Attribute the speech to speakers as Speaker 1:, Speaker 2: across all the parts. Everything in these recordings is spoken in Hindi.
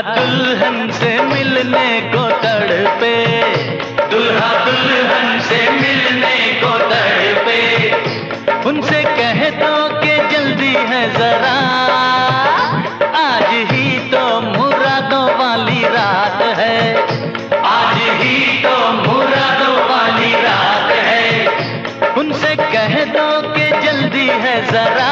Speaker 1: दुल्हन से मिलने को तड़पे, दुल्हा दुल्हन से मिलने को तड़पे। उनसे कह दो कि जल्दी है जरा, आज ही तो मुरादों वाली रात है, आज ही तो मुरादों वाली रात है। उनसे कह दो कि जल्दी है जरा।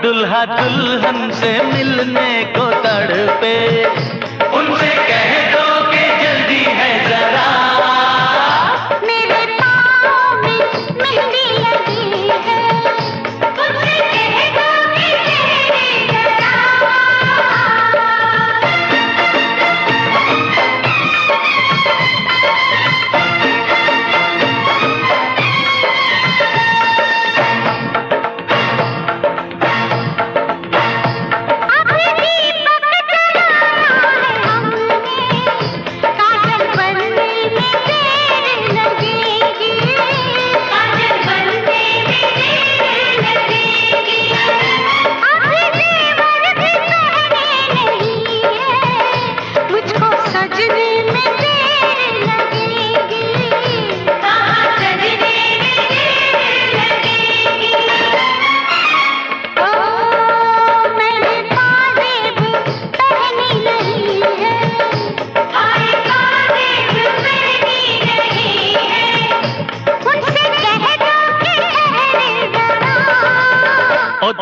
Speaker 1: दुल्हा दुल्हन से मिलने को तड़पे, उनसे कह दो कि जल्दी है जरा। मेरे पाँव में मेहंदी लगी है, उनसे कह दो कि जल्दी जरा।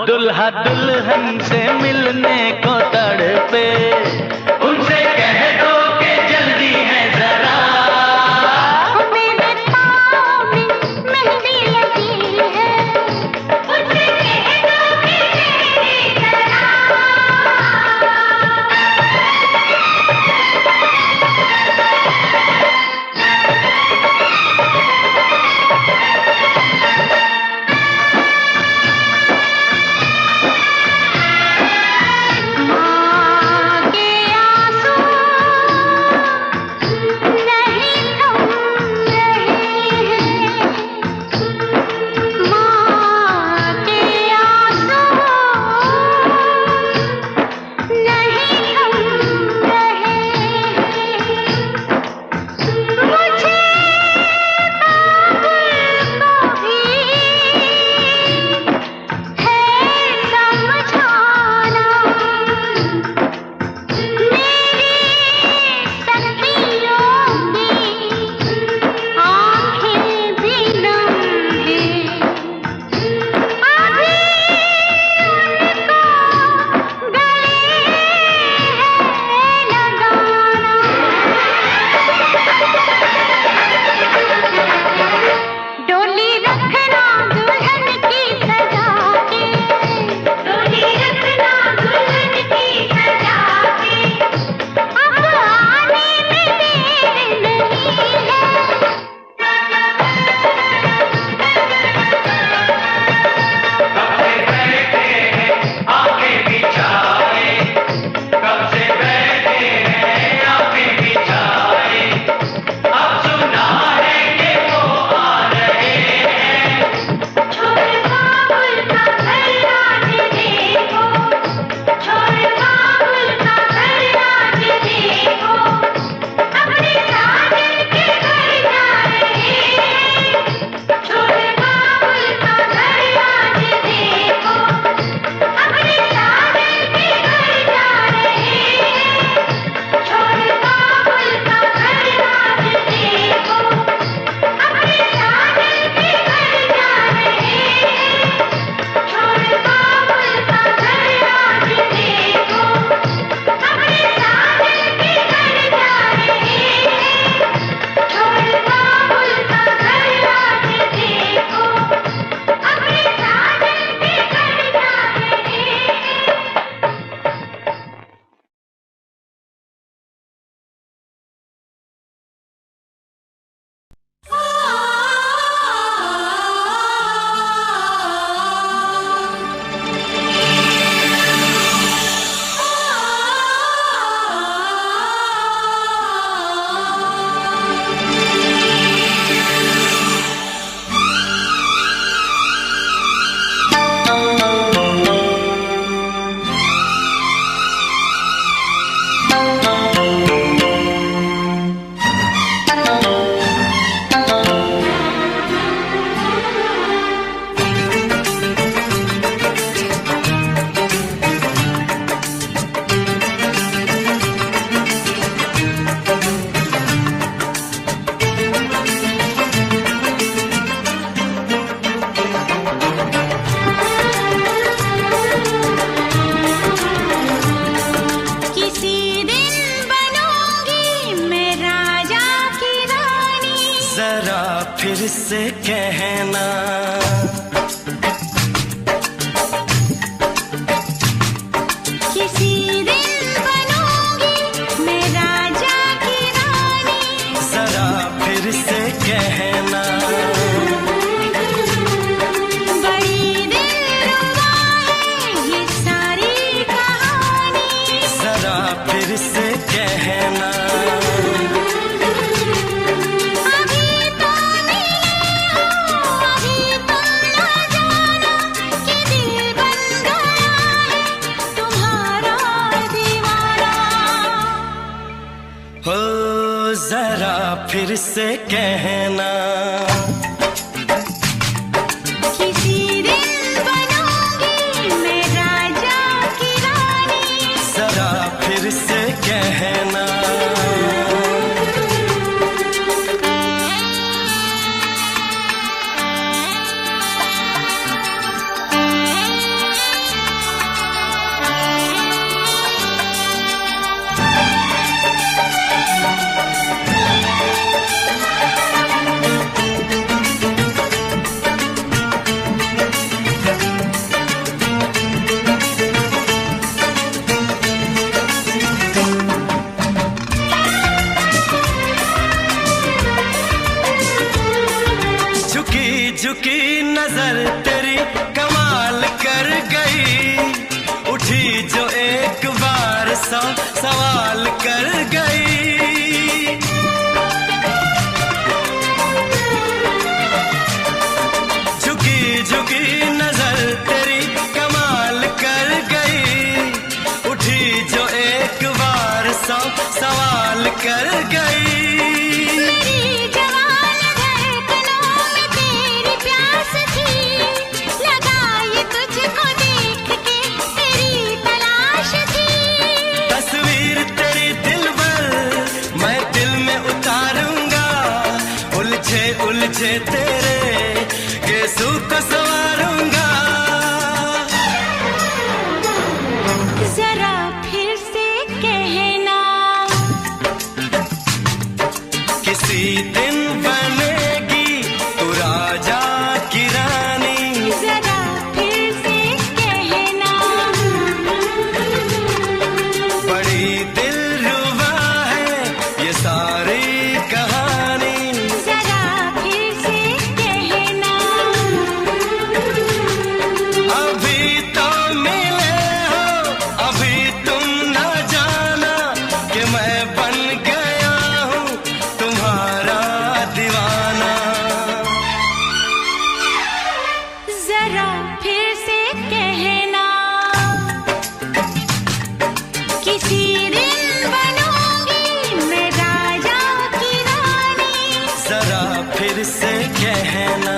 Speaker 1: दुल्हा दुल्हन से मिलने को तड़पे, उनसे कह दो कि जल्दी है जरा। मेरे पाँव में मेहंदी लगी है, उनसे कह दो कि जल्दी जरा। के से कहना।
Speaker 2: किसी दिन बनूंगी मैं राजा की रानी,
Speaker 1: जरा फिर से कहना।
Speaker 2: बड़ी दिलरुबा है ये सारी कहानी,
Speaker 1: जरा फिर से कहना। हो जरा फिर से कहना।
Speaker 2: किसी दिन बनूंगी मैं राजा की रानी,
Speaker 1: जरा फिर से कहना। झुकी नजर तेरी कमाल कर गई, उठी जो एक बार 100 सवाल कर गई। झुकी झुकी नजर तेरी कमाल कर गई, उठी जो एक बार 100 सवाल कर गई। उलझे तेरे गेसू को संवारूंगा।
Speaker 2: जरा फिर से कहना।
Speaker 1: किसी दिन बनेगी तू राजा की रानी,
Speaker 2: जरा फिर से कहना।
Speaker 1: बड़ी दिलरुबा है ये सारी कहानी,
Speaker 2: जरा फिर से कहना। किसी दिन बनूंगी मैं राजा की रानी,
Speaker 1: जरा फिर से कहना।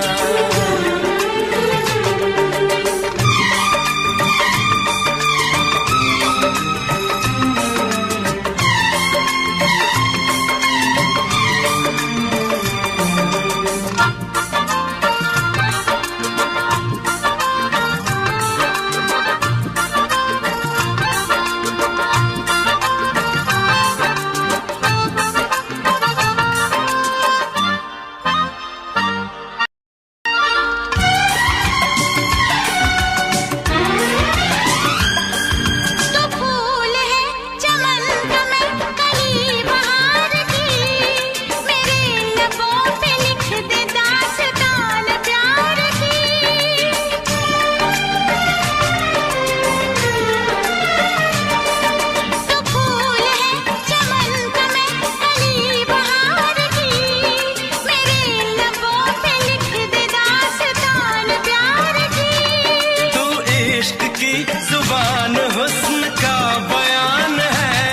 Speaker 1: जुबान हुस्न का बयान है,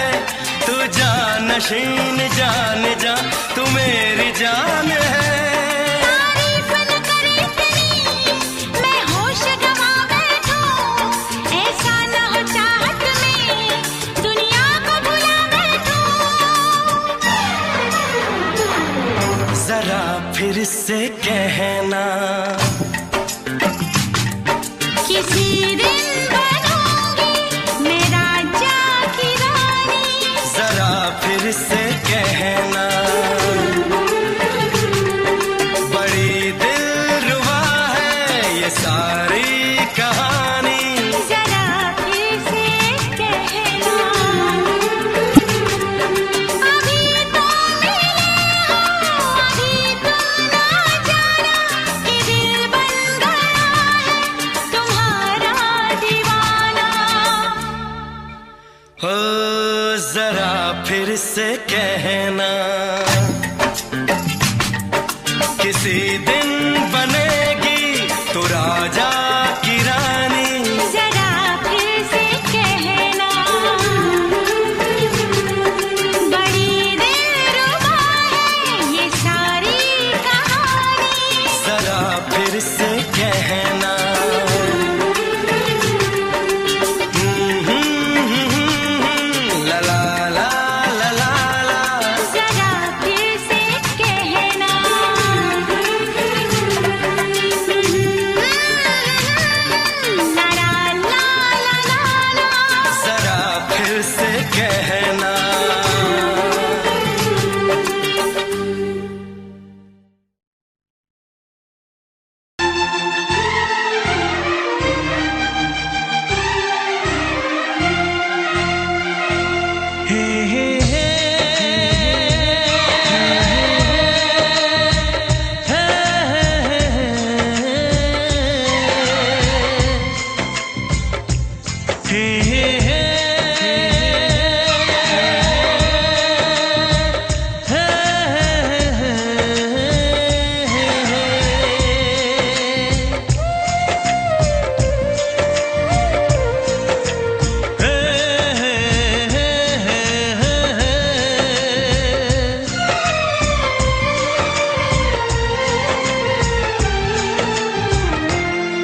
Speaker 1: तू जानशीन जान जा तू मेरी जान है।
Speaker 2: तारीफ न करे तेरी मैं होश गवा बैठूं, ऐसा न हो चाहत में दुनिया को भुला बैठूं।
Speaker 1: जरा फिर से कहना।
Speaker 2: किसी दिन बनूंगी मैं राजा की रानी,
Speaker 1: जरा फिर से कहना। बड़ी
Speaker 3: से कहना, किसी दिन बनेगी तू राजा की रानी।
Speaker 2: जरा फिर से कहना, बड़ी दिलरुबा है ये सारी कहानी।
Speaker 3: जरा फिर से कहना, ला ला ला ला ला ला।
Speaker 2: जरा फिर से कहना, ला ला ला ला ला ला।
Speaker 3: जरा फिर से कहना। हे हे हे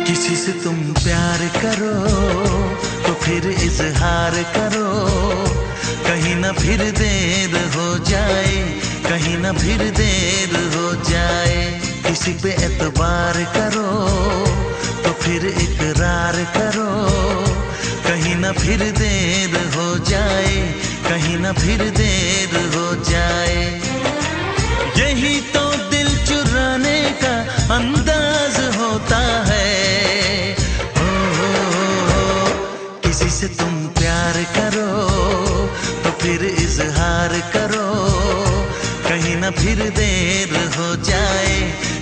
Speaker 3: किसी से तुम प्यार करो तो फिर इजहार करो, कहीं ना फिर देर हो जाए, कहीं ना फिर देर हो जाए। किसी पे एतबार करो तो फिर इकरार करो, कहीं ना फिर देर हो जाए, कहीं ना फिर देर हो जाए। यही तो दिल चुराने का अंदाज होता है। किसी से तुम प्यार करो तो फिर इजहार करो, कहीं ना फिर देर हो जाए,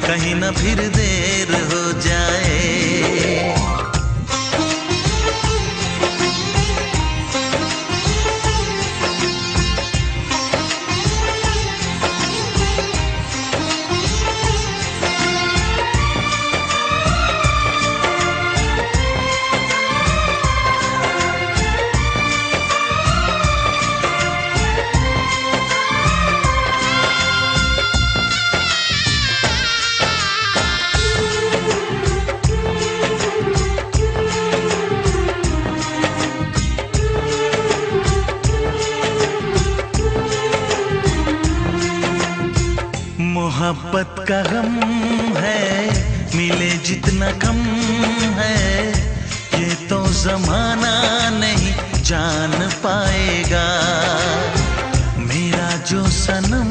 Speaker 3: कहीं ना फिर देर हो जाए। मोहब्बत का गम है, मिले जितना कम है, ये तो जमाना नहीं जान पाएगा। मेरा जो सनम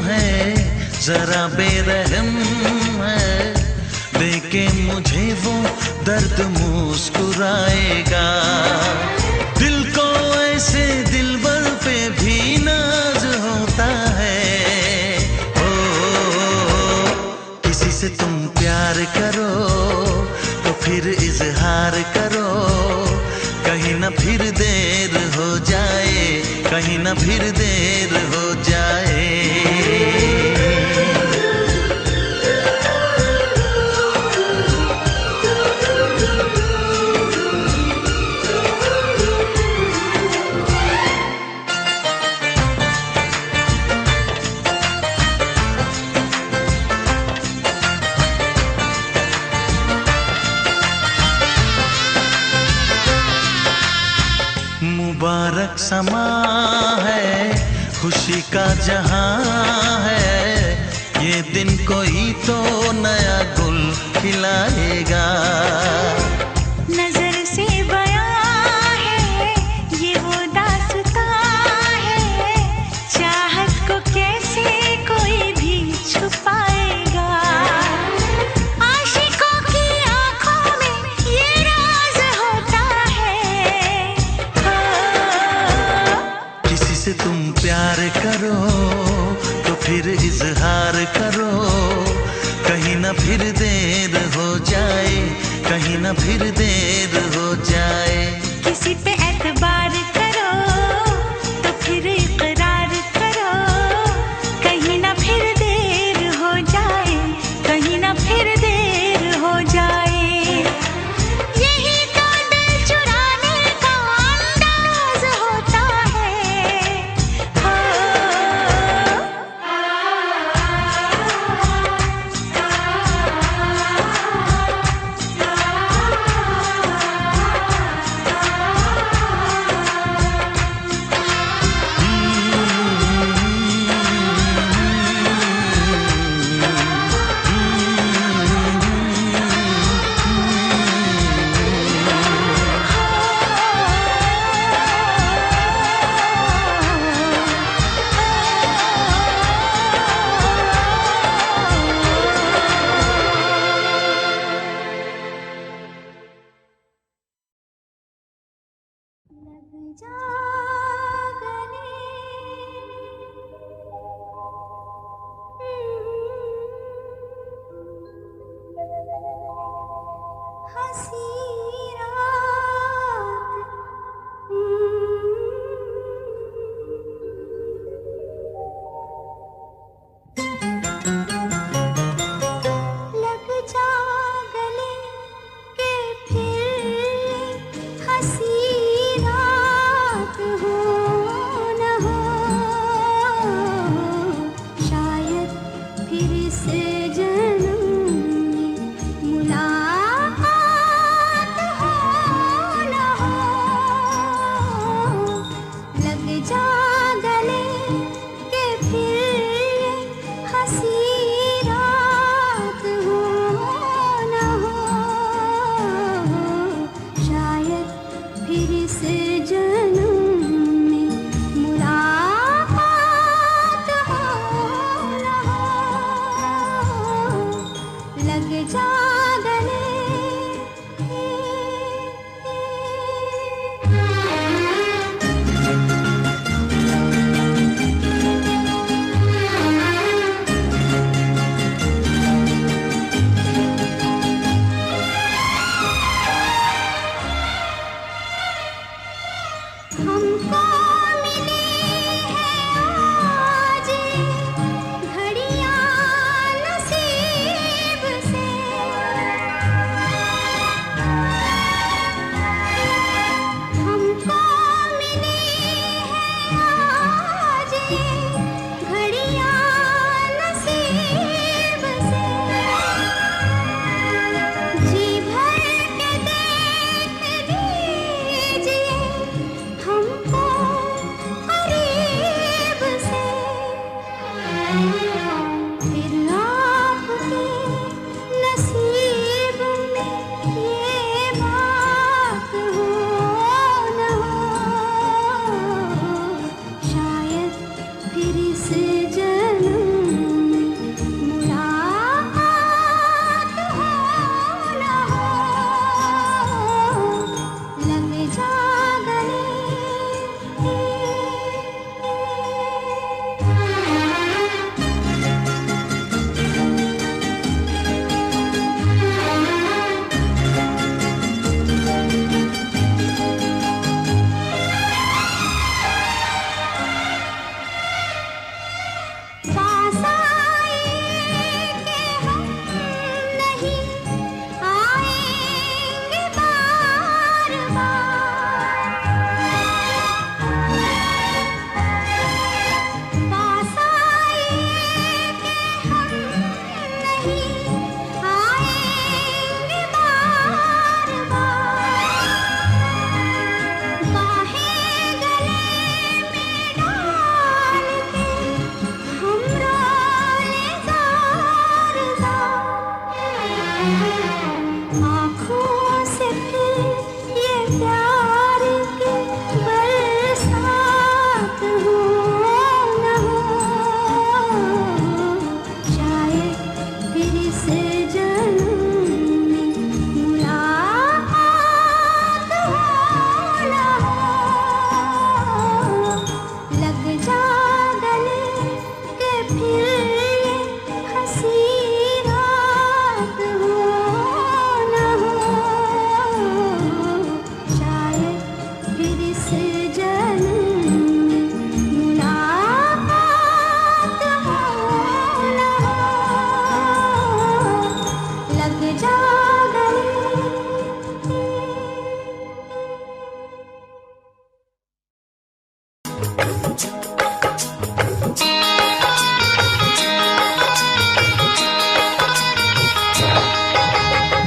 Speaker 3: है जरा बेरहम है, देके मुझे वो दर्द मुस्कुराएगा। दिल को ऐसे दिलबर पे भी नाज होता है। किसी से तुम प्यार करो तो फिर इजहार करो, कहीं ना फिर देर हो जाए, कहीं ना फिर देर हो जाए। मुबारक समा है, खुशी का जहां है, ये दिन कोई तो नया गुल खिलाएगा।
Speaker 2: नजर से बयां है ये वो दास्तां है, चाहत को कैसे कोई भी छुपाएगा। आशिकों की आंखों में ये राज होता है।
Speaker 3: किसी से तुम प्यार करो तो फिर इजहार करो, कहीं ना फिर देर हो जाए, कहीं ना फिर देर हो जाए।
Speaker 2: किसी पे एतबार करो तो फिर इकरार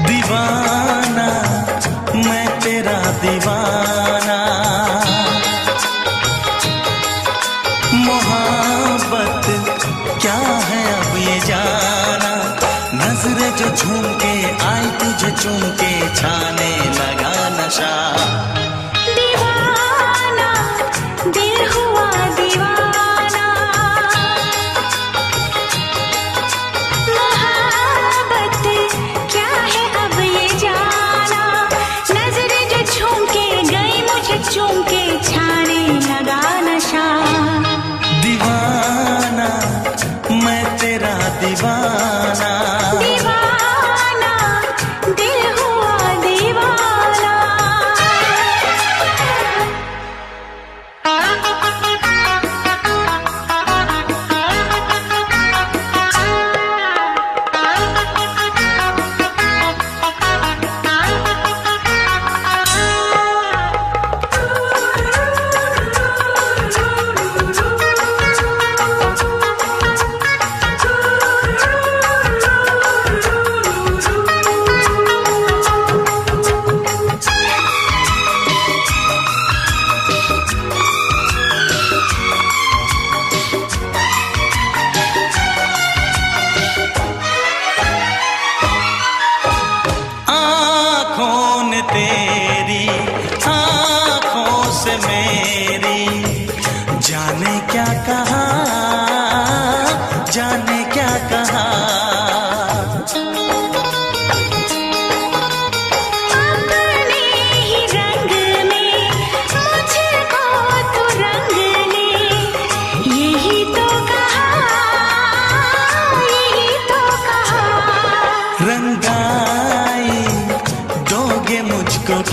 Speaker 3: दीवाना मैं तेरा दीवाना, मोहब्बत क्या है अब ये जाना, नजरें जो झूम के आई तुझे चूम के छाने लगा नशा।
Speaker 2: दीवाना दिल हुआ दीवाना, मोहब्बत क्या है अब ये जाना, नजरें जो झूम के गई मुझे चूम के छाने लगा नशा।
Speaker 3: दीवाना मैं तेरा दीवाना,
Speaker 2: दीवाना दिल हुआ दीवाना।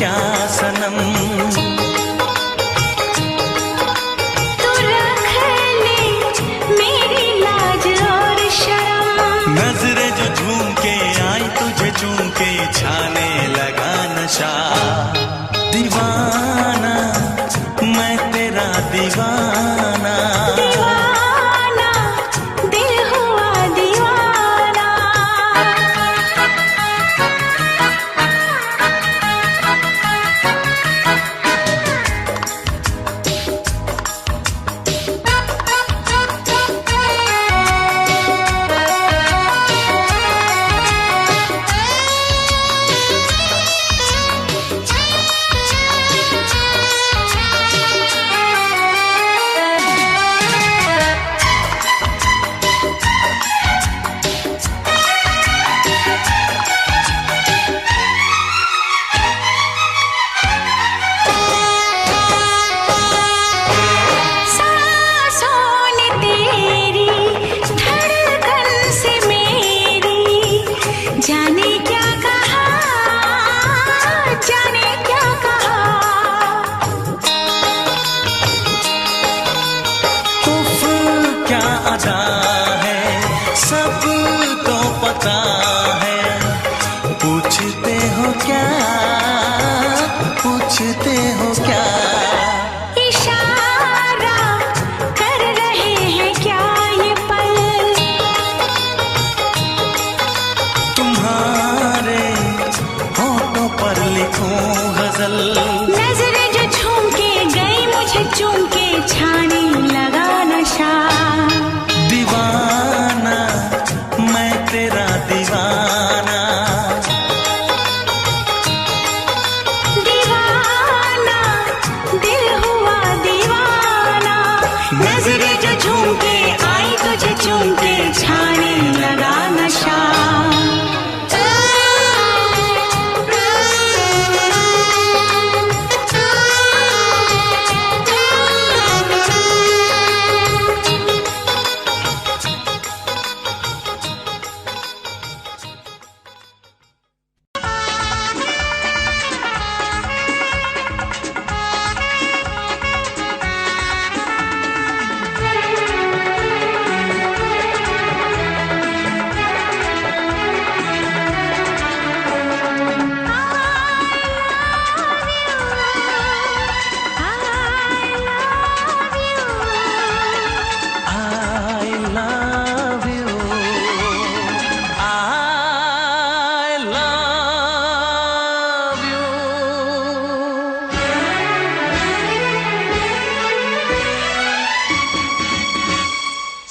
Speaker 3: क्या सनम,
Speaker 2: तू रख ले मेरी लाज और शर्म।
Speaker 3: नजरें जो झूम के आई तुझे चूम के छाने लगा नशा। दीवाना मैं तेरा दीवाना,
Speaker 2: दीवाना दिल हुआ दीवाना। जाने क्या कहा, जाने क्या कहा।
Speaker 3: उफ क्या अदा है सबको पता है। पूछते हो क्या, पूछते हो क्या,
Speaker 2: इशारा कर रहे हैं क्या ये पल।
Speaker 3: तुम्हारे होठों पर लिखूं गजल।
Speaker 2: नजरें जो झूम के गई मुझे चूम के छाने लगा नशा।
Speaker 3: दीवाना मैं तेरा दीवाना,
Speaker 2: दीवाना दिल हुआ दीवाना। नजरें जो झूम के आई तुझे चूम के छाने लगा नशा।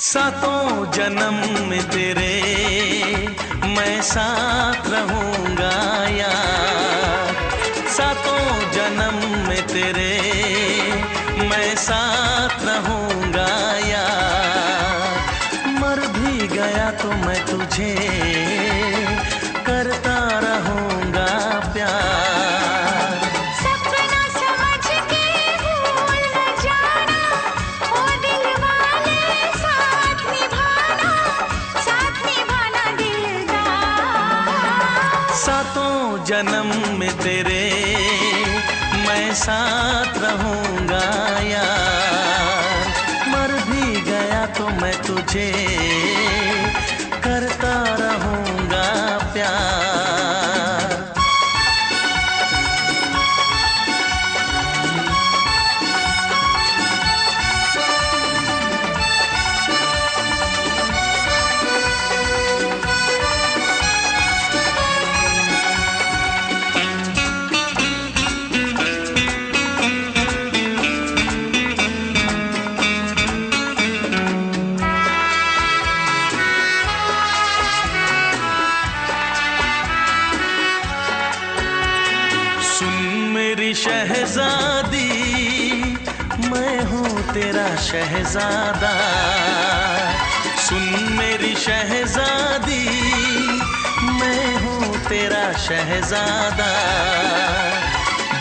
Speaker 3: सातों जन्म में तेरे मैं साथ रहूंगा यार। सातों जन्म में तेरे मैं साथ रहूंगा यार। मर भी गया तो मैं तुझे करता रहूंगा प्यार।
Speaker 2: सपना समझ के भूल न जाना, ओ दिल वाले साथ निभाना दिलदार।
Speaker 3: सातों जन्म में तेरे मैं साथ रहूंगा यार। मर भी गया तो मैं तुझे करता रहूंगा प्यार। शहजादी मैं हूँ तेरा शहजादा। सुन मेरी शहजादी मैं हूँ तेरा शहजादा।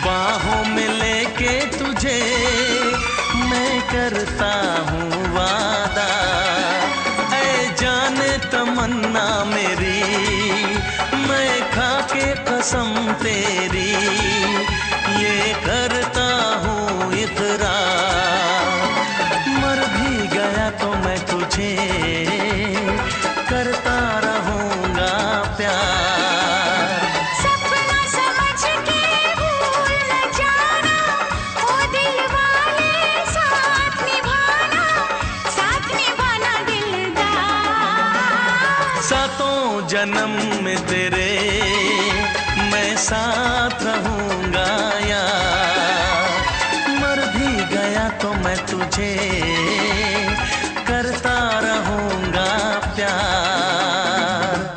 Speaker 3: बाहों में लेके तुझे मैं करता हूँ वादा। ऐ जाने तमन्ना मेरी मैं खा के कसम तेरी साथ रहूंगा यार। मर भी गया तो मैं तुझे करता रहूंगा प्यार।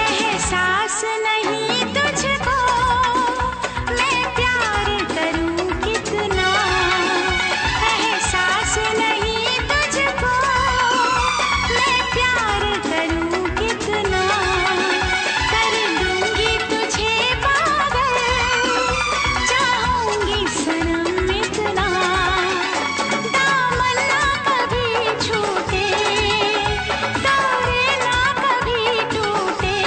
Speaker 2: एहसास नहीं तुझको मैं प्यार करूं कितना, एहसास नहीं तुझको मैं प्यार करूं कितना, कर दूंगी तुझे पागल चाहूंगी सनम इतना, दामन ना कभी छूटे तारे ना कभी टूटे,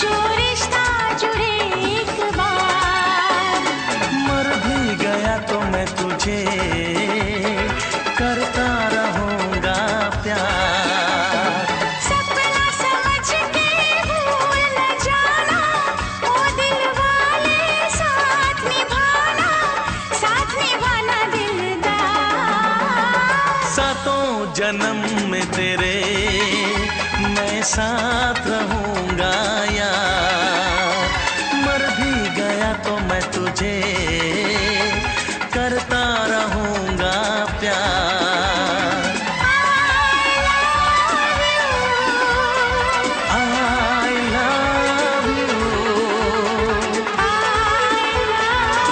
Speaker 2: जो रिश्ता जुड़े एक बार।
Speaker 3: मर भी गया तो मैं तुझे करता रहूंगा प्यार।
Speaker 2: सपना समझ के भूल न जाना, ओ दिल वाले साथ निभाना दिलदार।
Speaker 3: सातों जन्म में तेरे मैं साथ रहूंगा यार। मर भी गया तो मैं तुझे करता रहूंगा प्यार। I love you।
Speaker 2: I love you।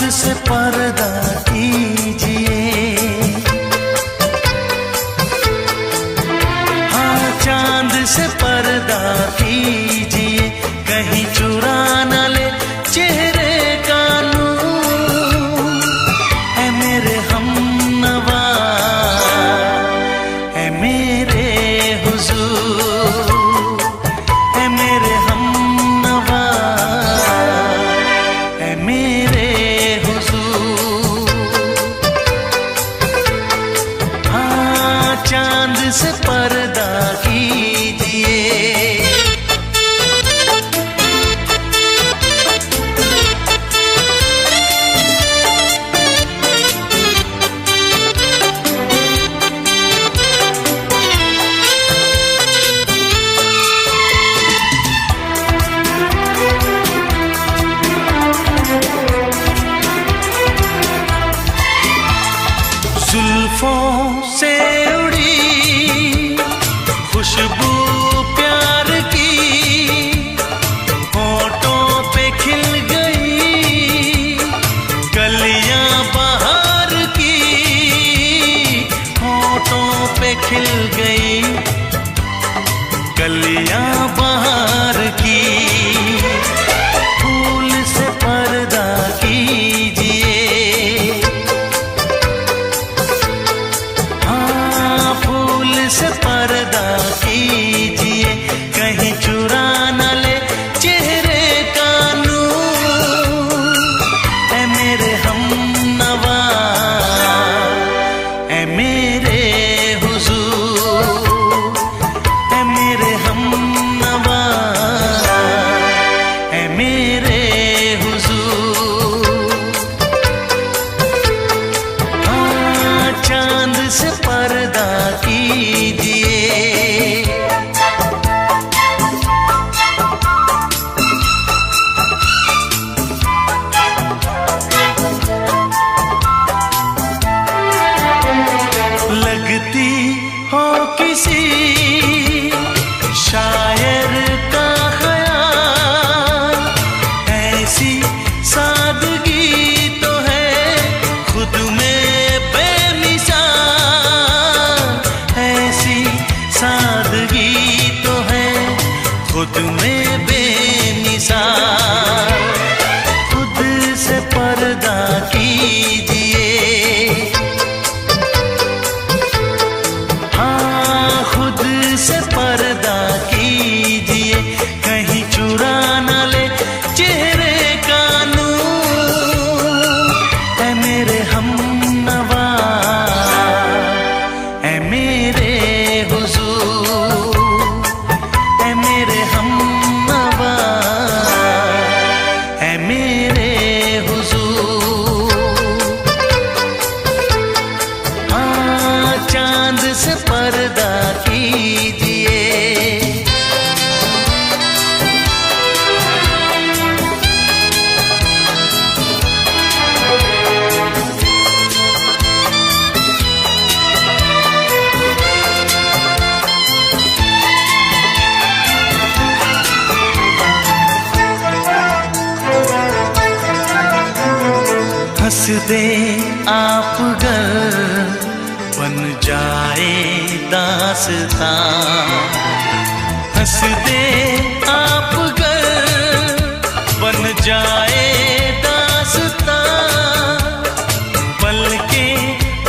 Speaker 3: से पर्दा कीजिए, हाँ चांद से पर्दा कीजिए, कहीं चुरा न ले चेहरे का नूर। है मेरे हमनवा, है मेरे हुजूर, है मेरे हमनवा, है मेरे हुजूर। हाँ चांद से पर्दा कीजिए। जुल्फों से उड़ी खुशबू प्यार की, होठों पे खिल गई कलियां बहार की, होठों पे खिल गई कलियां बहार की। फूल से पर्दा कीजिए, से पर्दा कीजिए, कहीं चुरा न ले चेहरे का नूर। है मेरे हमनवा, है मेरे हुजूर, है मेरे हमनवा, है मेरे हुजूर। हाँ चांद से पर्दा कीजिए। लगती हो किसी शायर का ख्याल, ऐसी सादगी तो है खुद में बेमिसाल, ऐसी सादगी तो है खुद में बेमिसाल। खुद से पर्दा कीजिए, हाँ खुद से पर्दा कीजिए, कहीं चुरा न ले चेहरे का नूर। है मेरे हमनवा, है मेरे हुजूर, है मेरे हमनवा, है मेरे हुजूर। हाँ चांद से पर्दा कीजिए। हंस दे आप गर बन जाए दास्तां, हंस दे आप गर बन जाए दास्तां। पलकें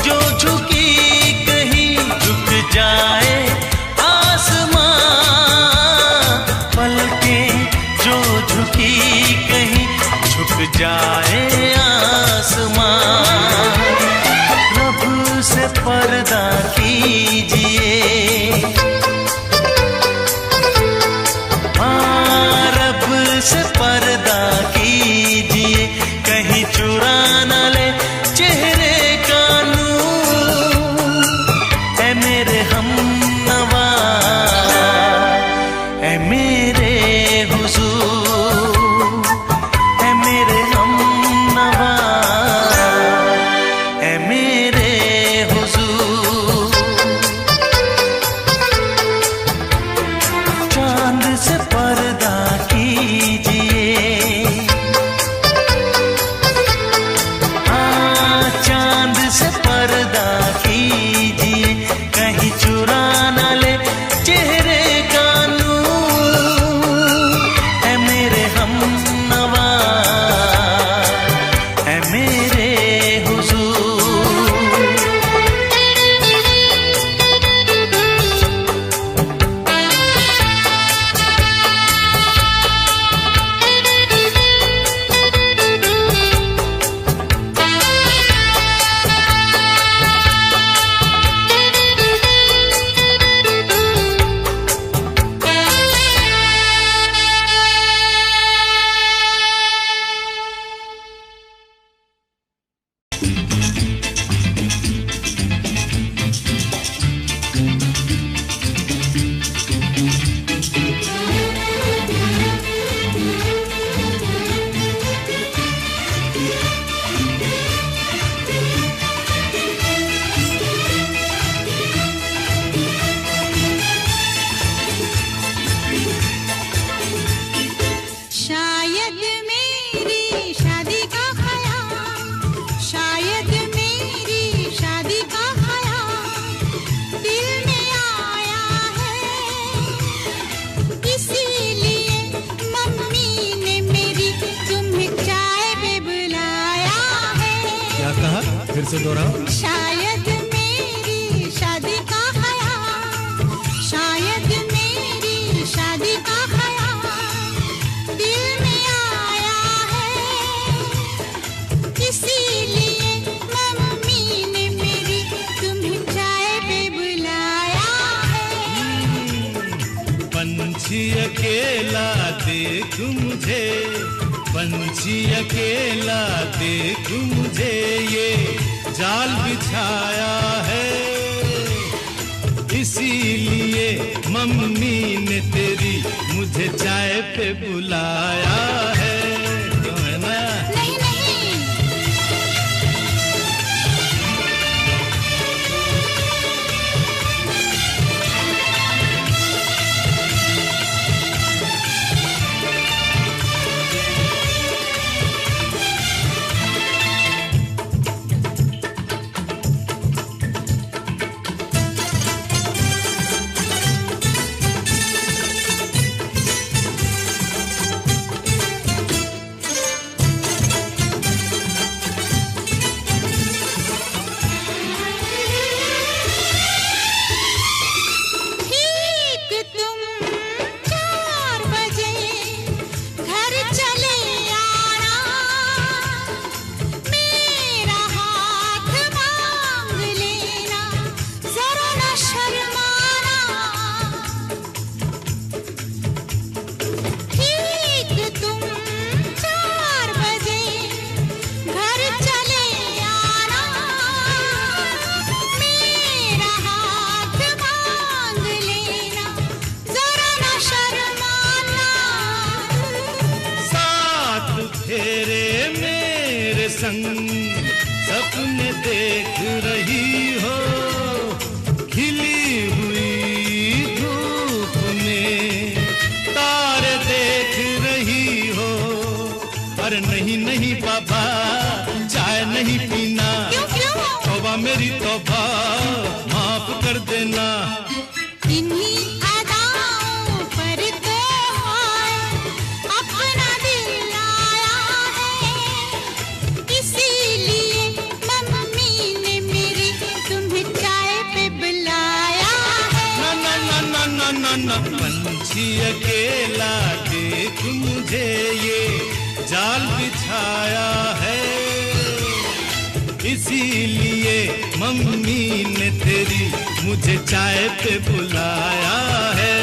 Speaker 3: जो झुकी कहीं झुक जाए आसमां, पलकें जो झुकी कहीं झुक जाए आसमां। रब से पर्दा कीजिए, हाँ रब से पर्दा कीजिए, कहीं चुरा न ले चेहरे का नूर। है मेरे हमनवा, है मेरे हुजूर, है मेरे हमनवा, है मेरे हुजूर।
Speaker 4: फिर से दोहराओ।
Speaker 2: शायद मेरी शादी का ख्याल, शायद मेरी शादी का ख्याल दिल में आया है, इसीलिए मम्मी ने मेरी तुम्हें चाय पे बुलाया है।
Speaker 3: पंछी अकेला देख मुझे, पंछी अकेला देख मुझे, ये जाल बिछाया है, इसीलिए मम्मी ने तेरी मुझे चाय पे बुलाया है। क्यों है ना?
Speaker 2: नहीं नहीं,
Speaker 3: संग सपने देख रही हो, खिली हुई धूप में तारे देख रही हो। अरे नहीं नहीं बाबा, चाय नहीं पीना। तौबा मेरी तौबा, माफ कर देना। पंछी अकेला देख मुझे, ये जाल बिछाया है, इसीलिए मम्मी ने तेरी मुझे चाय पे बुलाया है।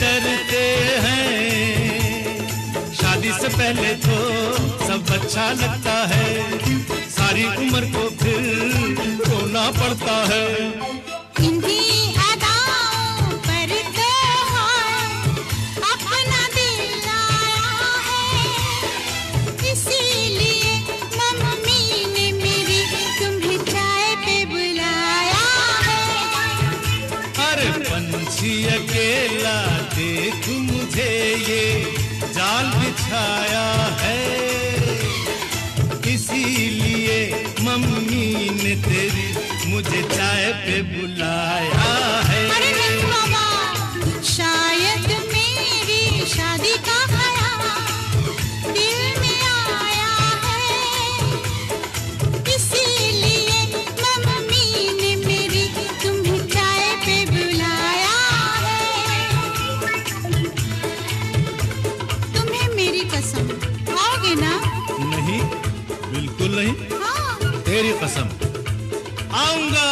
Speaker 3: डरते हैं, शादी से पहले तो सब अच्छा लगता है, सारी उम्र को फिर रोना पड़ता है। पंछी अकेला देख मुझे, ये जाल बिछाया है, इसीलिए मम्मी ने तेरी मुझे चाय पे बुलाया है।
Speaker 2: अरे नहीं मामा, शायद मेरी शादी का ख्याल दिल में आया
Speaker 4: कसम आऊंगा।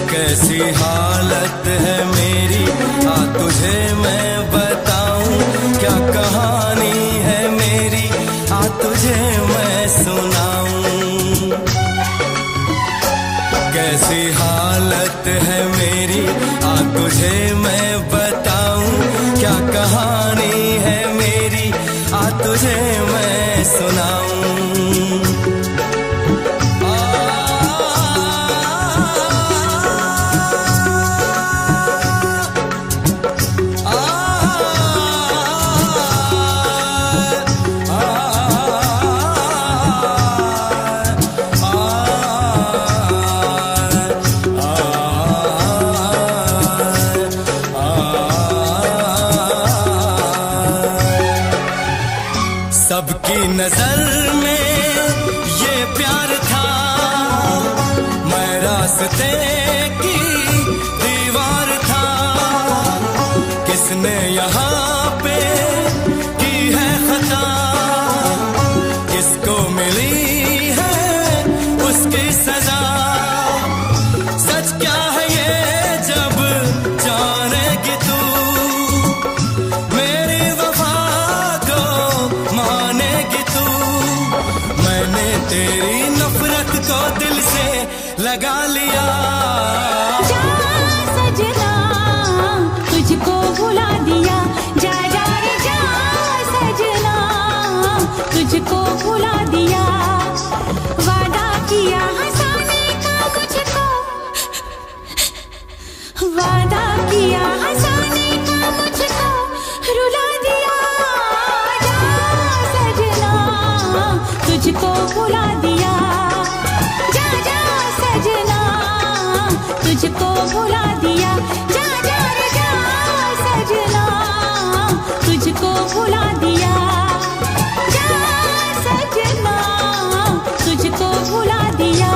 Speaker 3: कैसी हालत है मेरी, आ तुझे मैं बताऊं, क्या कहानी है मेरी, आ तुझे मैं सुनाऊं। कैसी हालत है मेरी, आ तुझे मैं बताऊं, क्या कहानी है मेरी, आ तुझे मैं सुनाऊं। सबकी नजर में ये प्यार था, मैं रास्ते की दीवार था। किसने यहाँ पे की है खता, किसको मिली है उसकी सजा।
Speaker 5: तेरी नफरत को दिल से लगा लिया।
Speaker 2: जा सजना तुझको भुला दिया, जा जा रे जा सजना तुझको भुला दिया। वादा किया हंसाने का मुझको, वादा किया हंसाने का मुझको रुला दिया। जा सजना तुझको भुला दिया, जा जा सजना तुझको भुला दिया। जा जा रे जा सजना तुझको भुला दिया, जा सजना तुझको भुला दिया।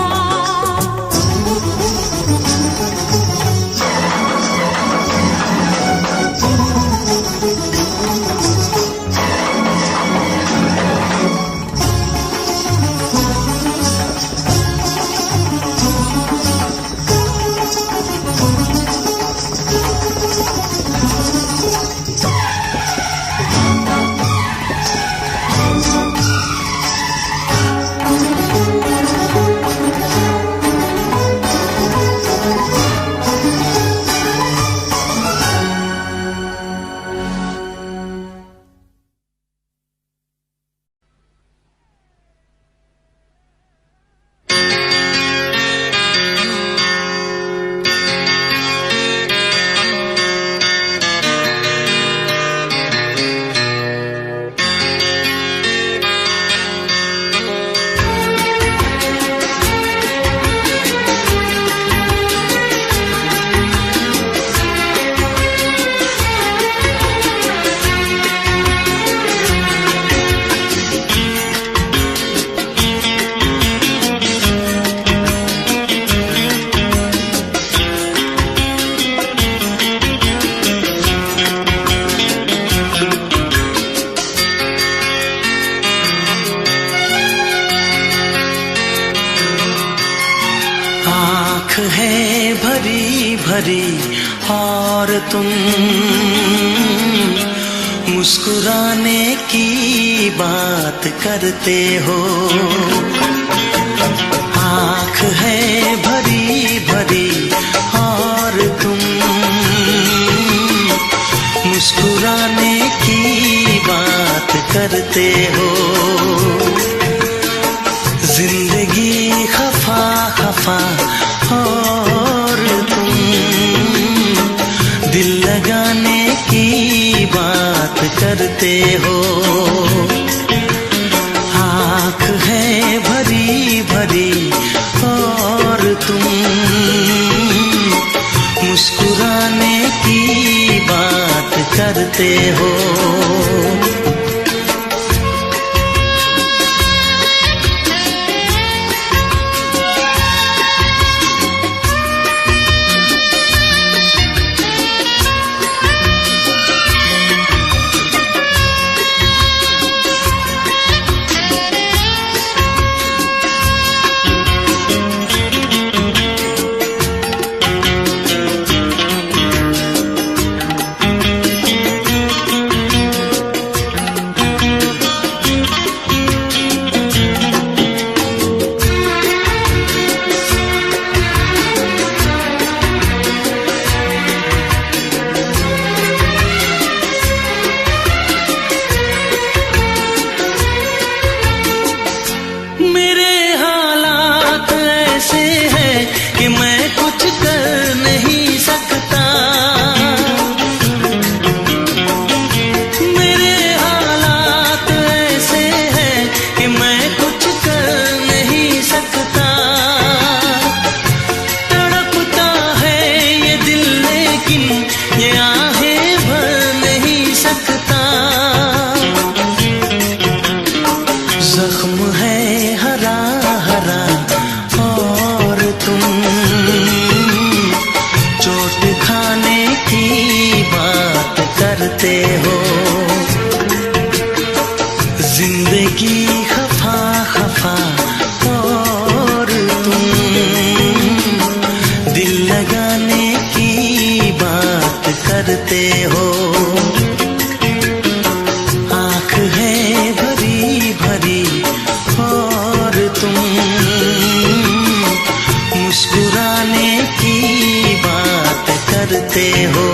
Speaker 3: है भरी भरी और तुम मुस्कुराने की बात करते हो। आँख है भरी भरी और तुम मुस्कुराने की बात करते हो। जिंदगी खफा खफा और तुम दिल लगाने की बात करते हो। आँख है भरी भरी और तुम मुस्कुराने की बात करते हो। कि मैं कुछ कर नहीं सकता। मेरे हालात ऐसे हैं कि मैं कुछ कर नहीं सकता। तड़पता है ये दिल लेकिन ये आहें भर नहीं सकता। जख्म है हरा हरा और तुम चोट खाने की बात करते हो। जिंदगी खफा खफा और तुम दिल लगाने की बात करते हो। आँख है भरी भरी और तुम करते हो।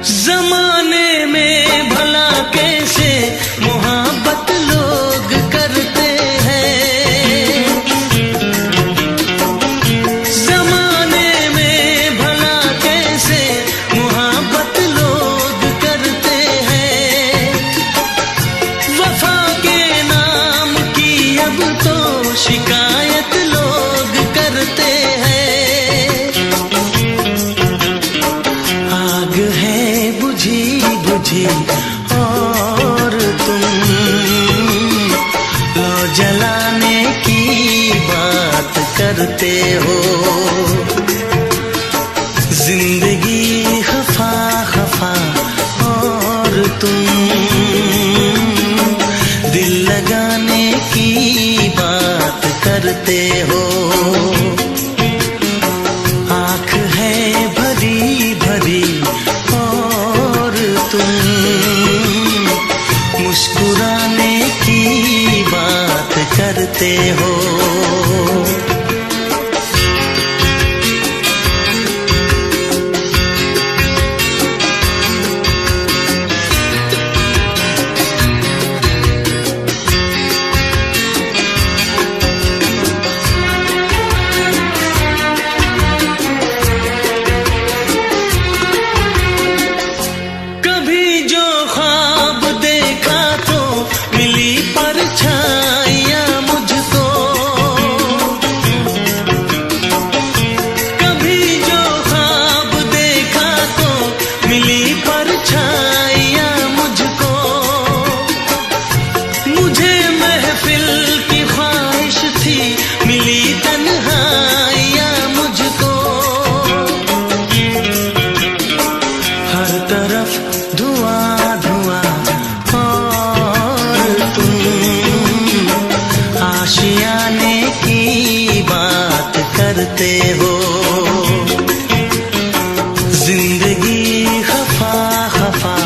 Speaker 3: जमाने में भला कैसे मोहब्बत लोग करते हैं, जमाने में भला कैसे मोहब्बत लोग करते हैं। वफा के नाम की अब तो शिकायत लोग करते हैं। आग है बुझी बुझी और तुम लो जलाने की बात करते हो। जिंदगी खफा खफा और तुम दिल लगाने की बात करते हो। आँख है भरी भरी और तुम मुस्कुराने की बात करते हो। कभी जो ख्वाब देखा तो मिली परछाइयाँ मुझको, कभी जो ख्वाब देखा तो मिली परछाइयाँ मुझको। मुझे महफिल की ख्वाहिश थी मिली तन्हाइयाँ मुझको। हर तरफ धुआं धुआं और तुम आशियाने की बात करते हो। जिंदगी खफा खफा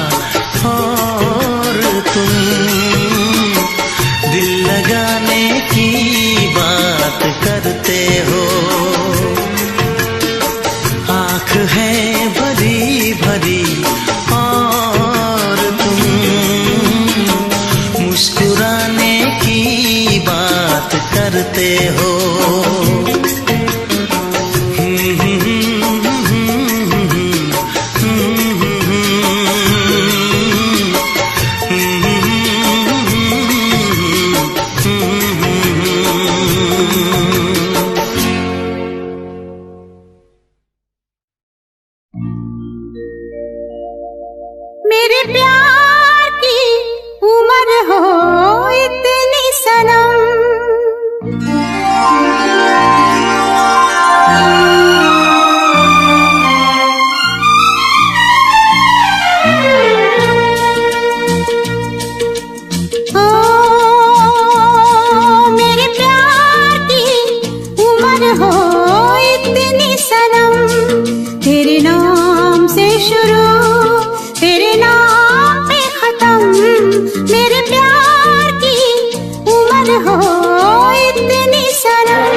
Speaker 3: और तुम दिल लगाने की बात करते हो। आँख है भरी भरी और तुम मुस्कुराने की बात करते हो।
Speaker 2: मेरे प्यार की उम्र हो इतनी सनम, ओ मेरे प्यार की उम्र हो इतनी सनम। तेरे नाम से शुरू तेरे नाम पे खत्म। मेरे प्यार की उम्र हो इतनी सनम।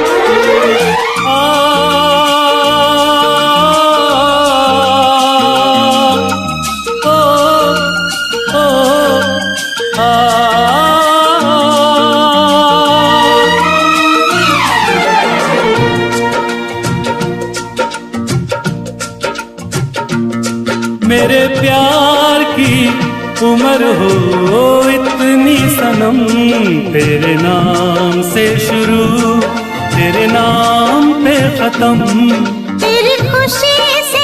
Speaker 6: मेरे प्यार की उम्र हो इतनी सनम। तेरे नाम से शुरू तेरे नाम पे खत्म।
Speaker 2: तेरी खुशी से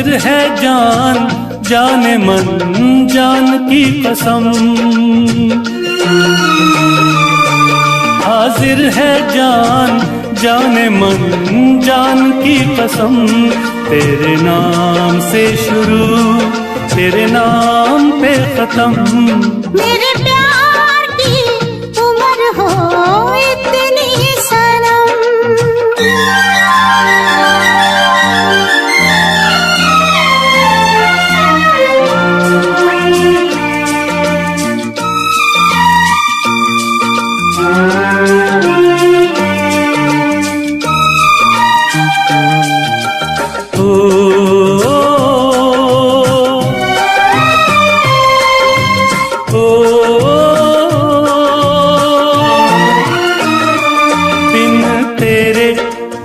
Speaker 6: हाजिर है जान जाने मन जान की कसम, हाजिर है जान जाने मन जान की कसम। तेरे नाम से शुरू तेरे नाम पे खत्म।
Speaker 2: मेरे प्यार की उम्र हो इतनी सनम।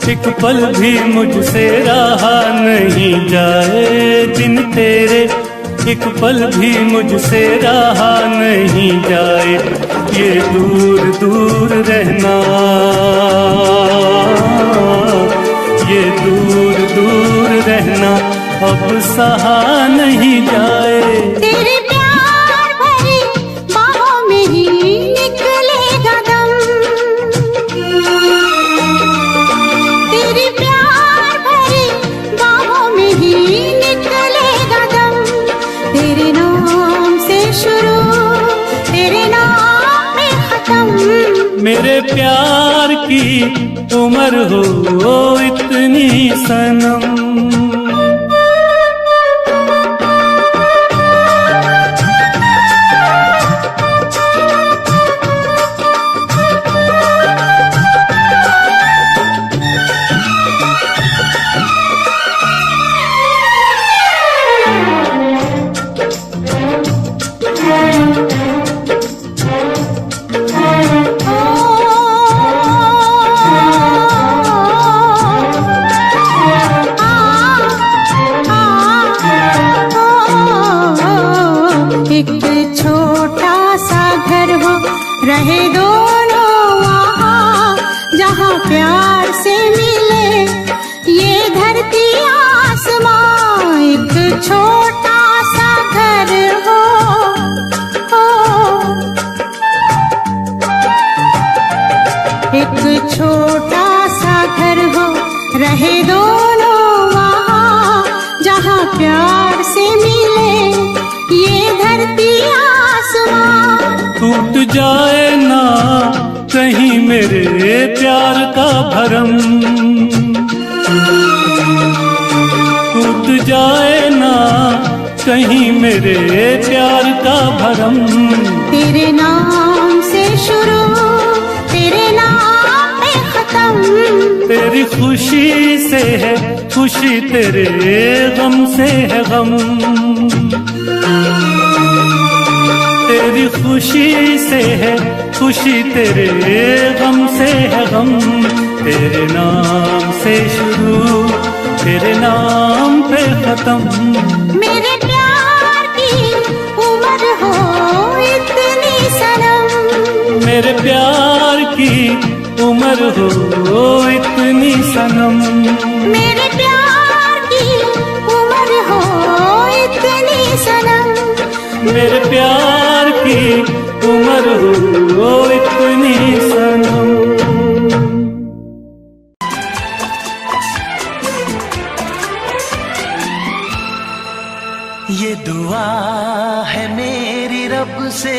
Speaker 6: एक पल भी मुझसे रहा नहीं जाए, दिन तेरे एक पल भी मुझसे रहा नहीं जाए। ये दूर दूर रहना, ये दूर दूर रहना अब सहा नहीं जाए।
Speaker 2: तेरे प्यार भरी बाहों में ही निकलेगा दम। तेरे प्यार भरी बाहों में ही निकलेगा दम। तेरे नाम से शुरू तेरे नाम में खत्म।
Speaker 6: मेरे प्यार की उम्र हो इतनी सनम।
Speaker 2: रहे दोनों वहाँ जहाँ प्यार से मिले ये धरती आसमां। एक छोटा सा घर हो, एक छोटा सा घर हो, रहे दोनों वहाँ जहाँ प्यार से मिले ये धरती आसमां।
Speaker 6: टूट जाए ना कहीं मेरे प्यार का भरम, टूट जाए ना कहीं मेरे प्यार का भरम।
Speaker 2: तेरे नाम से शुरू तेरे नाम पे खत्म।
Speaker 6: तेरी खुशी से है खुशी, तेरे गम से है गम। तेरी खुशी से है खुशी, तेरे गम से है गम। तेरे नाम से शुरू तेरे नाम पे खत्म।
Speaker 2: मेरे प्यार की उम्र हो इतनी सनम।
Speaker 6: मेरे प्यार की उम्र हो इतनी सनम।
Speaker 2: मेरे प्यार की उम्र हो इतनी सनम।
Speaker 6: मेरे प्यार की उम्र हो इतनी सनम।
Speaker 3: ये दुआ है मेरी रब से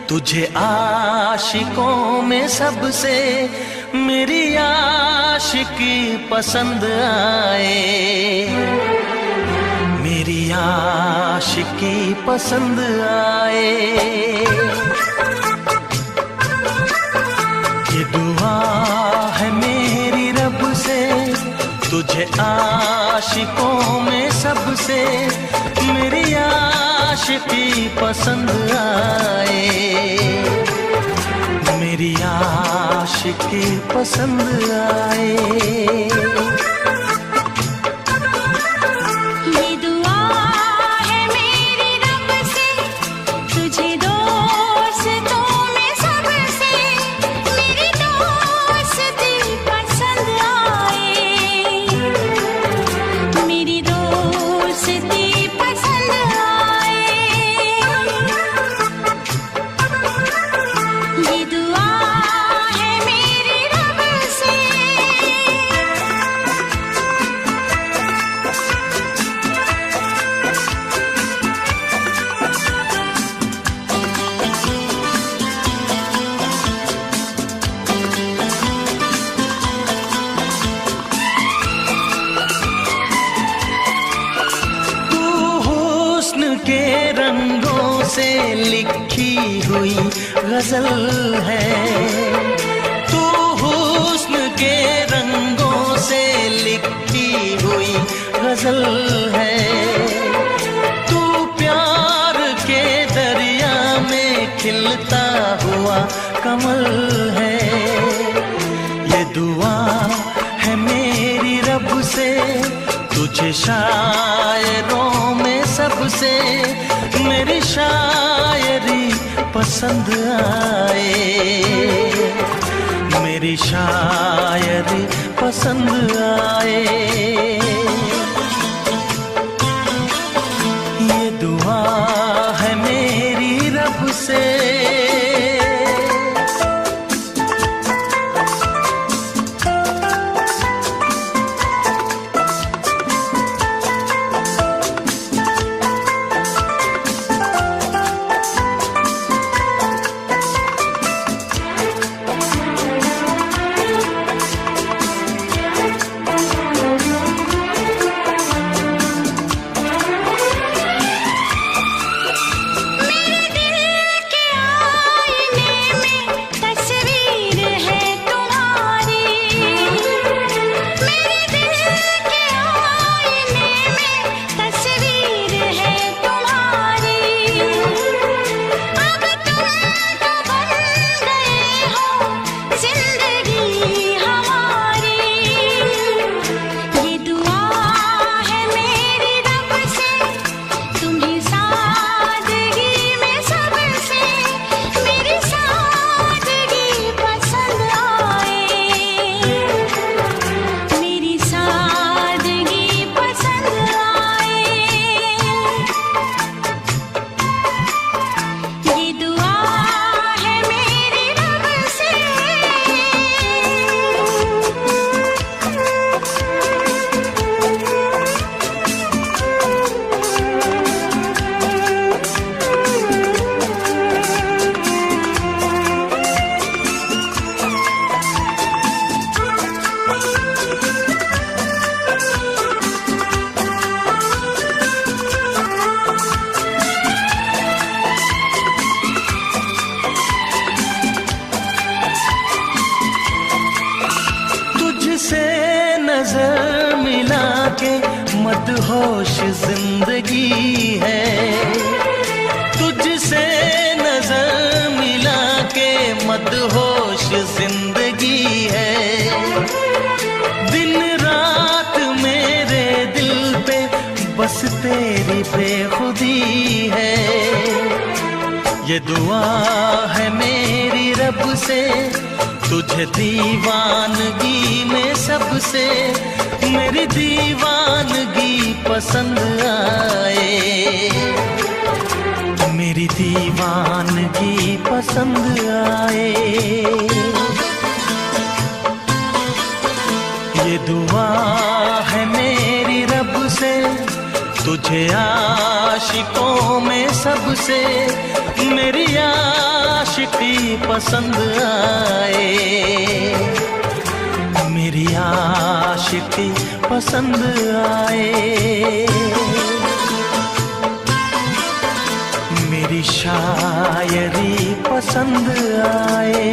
Speaker 3: तुझे आशिकों में सबसे मेरी आशिकी पसंद आए, मेरी आशिकी पसंद आए। ये दुआ है मेरी रब से तुझे आशिकों में सबसे मेरी आशिकी पसंद आए, मेरी आशिकी पसंद आए।
Speaker 2: मेरी
Speaker 3: से लिखी हुई गजल है। तू हुस्न के रंगों से लिखी हुई गजल है। तू प्यार के दरिया में खिलता हुआ कमल है। ये दुआ है मेरी रब से, तुझे शायरों में सबसे मेरी शायरी पसंद आए, मेरी शायरी पसंद आए। ये दुआ है मेरी रब से। नजर मिला के मदहोश जिंदगी है। तुझसे नजर मिला के मदहोश जिंदगी है। दिन रात मेरे दिल पे बस तेरी बेखुदी है। ये दुआ है मेरी रब से, तुझे दीवानगी में सबसे मेरी दीवानगी पसंद आए, मेरी दीवानगी पसंद आए। ये दुआ है मेरी रब से, तुझे आशिकों में सबसे मेरी आशिकी पसंद आए, मेरी आशिकी पसंद आए। मेरी शायरी पसंद आए।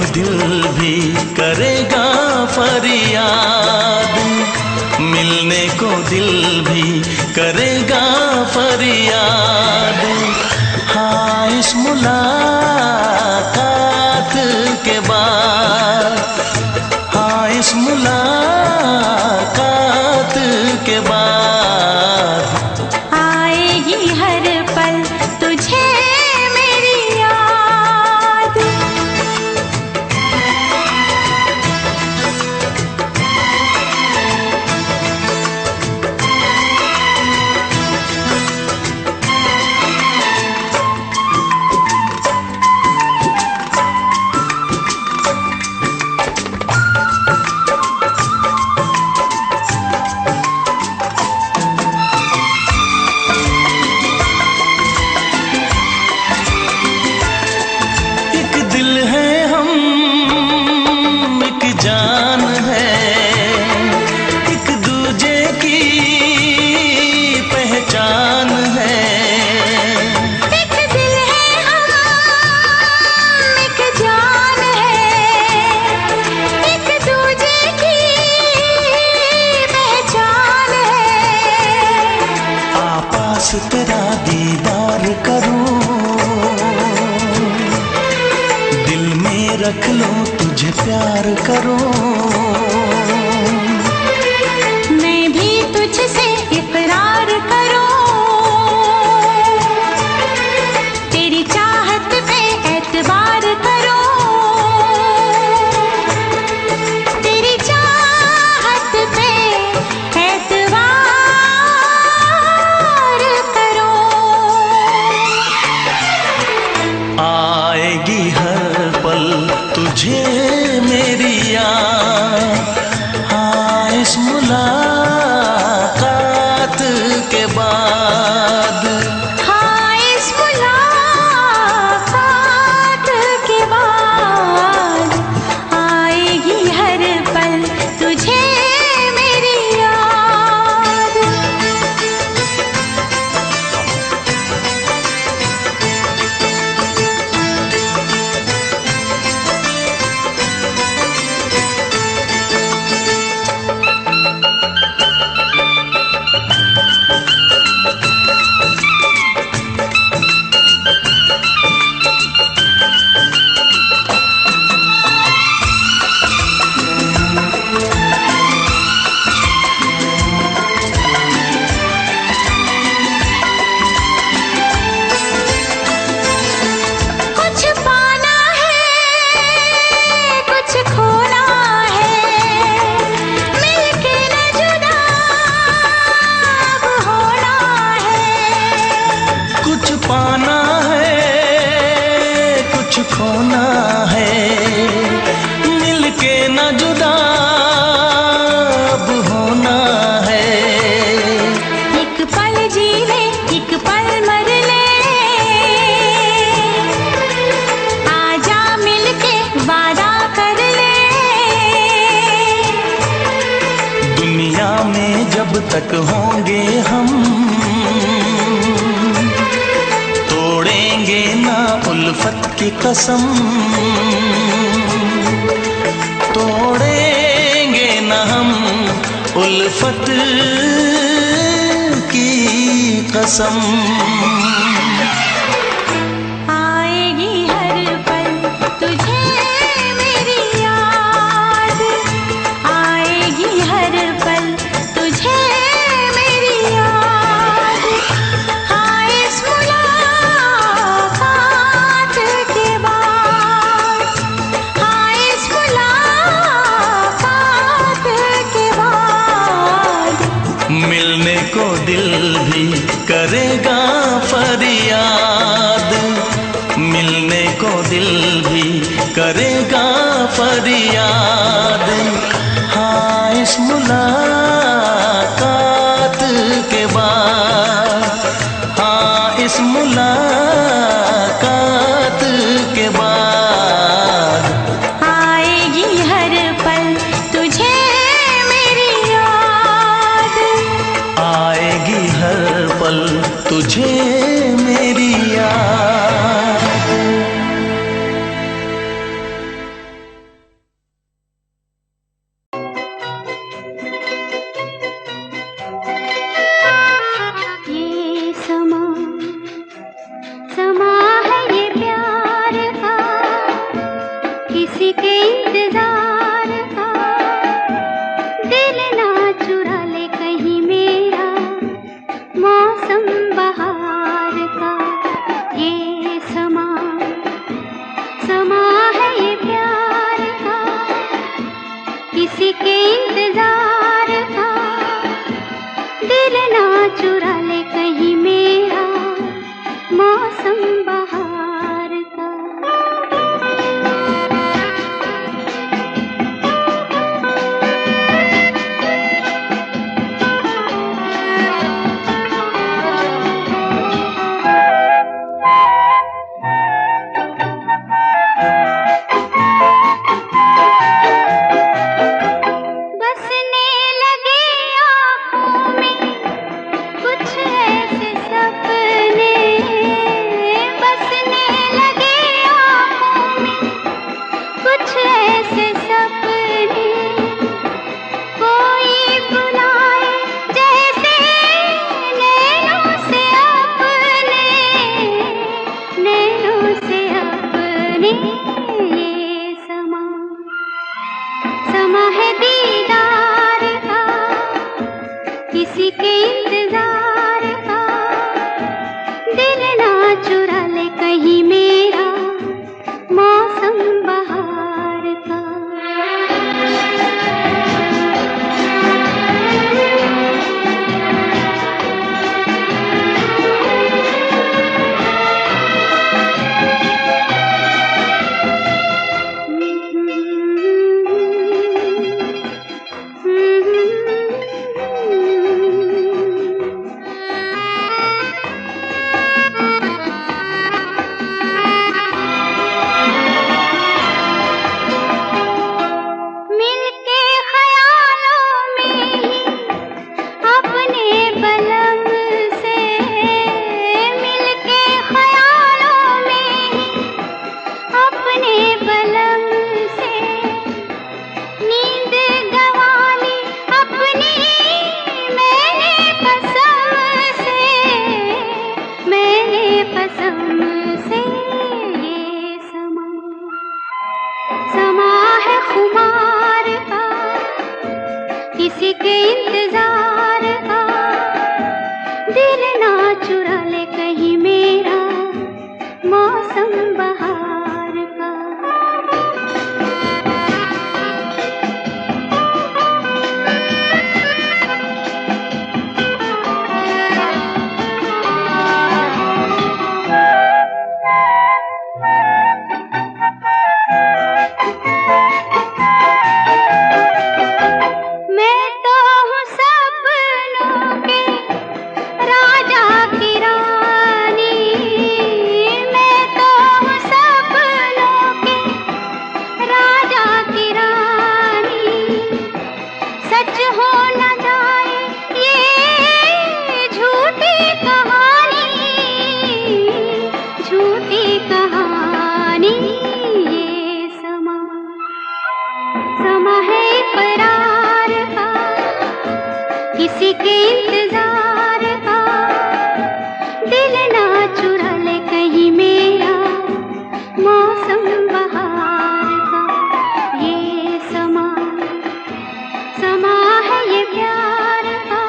Speaker 3: दिल भी करेगा फरियाद, मिलने को दिल भी करेगा फरियाद। इस मुलाकात के बाद, हाँ इस मुलाकात के बाद
Speaker 2: आएगी हर पल तुझे मेरी याद।
Speaker 3: एक दिल है हम, एक जान है, एक दूजे की पहचान है।
Speaker 2: एक दिल है हम, एक जान है, एक दूजे की पहचान है।
Speaker 3: आपास तेरा दीदार करूं, दिल में रख लो तुझे प्यार करूं।
Speaker 2: मैं भी तुझसे इकरार करूं, तेरी चाहत पे एतबार करूं, तेरी चाहत पे एतबार करूं।
Speaker 3: आएगी हर पल तुझे मेरी याद, हाँ इस मुलाकात के बाद।
Speaker 2: हाँ इस मुलाकात के बाद आएगी हर पल तुझे मेरी याद। कुछ पाना है, कुछ खोना है, मिलके न जुदा अब होना है।
Speaker 3: कुछ पाना है, कुछ खोना है, मिलके न जुदा अब होना है।
Speaker 2: एक पल जी ले, एक पल मर ले, आजा मिलके वादा कर ले।
Speaker 3: दुनिया में जब तक होंगे हम, तोड़ेंगे ना उल्फत की कसम, तोड़ेंगे ना हम उल्फत की कसम।
Speaker 2: आएगी हर पल तुझे मेरी याद, आएगी हर पल तुझे मेरी याद। हाँ इस मुलाकात के बाद, हाँ इस मुलाकात के बाद
Speaker 3: मिलने को दिल भी करेगा फरियाद, मिलने को दिल भी करेगा फरियाद। हाँ इस मुलाकात के बाद, हाँ इस मुलाकात के बाद
Speaker 2: आएगी हर पल तुझे मेरी याद।
Speaker 3: आएगी हर पल तुझे मेरी याद।
Speaker 2: ये समा समा है ये
Speaker 7: इंतजार का, दिल ना चुरा ले कहीं मेरा मौसम बहार का। बसने लगे आँखों में कुछ ऐसे सपने, बसने लगे आँखों में कुछ ऐसे सपने, कोई बुलाए जैसे नैनों से अपने, नैनों से अपने। ये समा समा है दीदार का, किसी के इंतजार का, दिल ना चुरा ले कहीं मेरा मौसम बहार का। मिलके ख्यालों में ही अपने बलम से, मिलके ख्यालों में ही अपने बलम से, नींद गंवाली अपनी मैंने कसम से, मैंने कसम से। ये समा समा है खुमार का, किसी के इंतजार का, दिल ना चुरा ले कहीं मेरा मौसम बहार का। मैं तो हूँ सपनों के राजा की रानी, मैं तो हूँ सपनों के राजा की रानी। सच हो न जाए ये झूठी कहानी, झूठी कहानी। ये समा समा है इकरार का, किसी के इंतजार का, दिल ना चुरा ले कहीं मेरा मौसम बहार का। ये समा समा है ये प्यार का।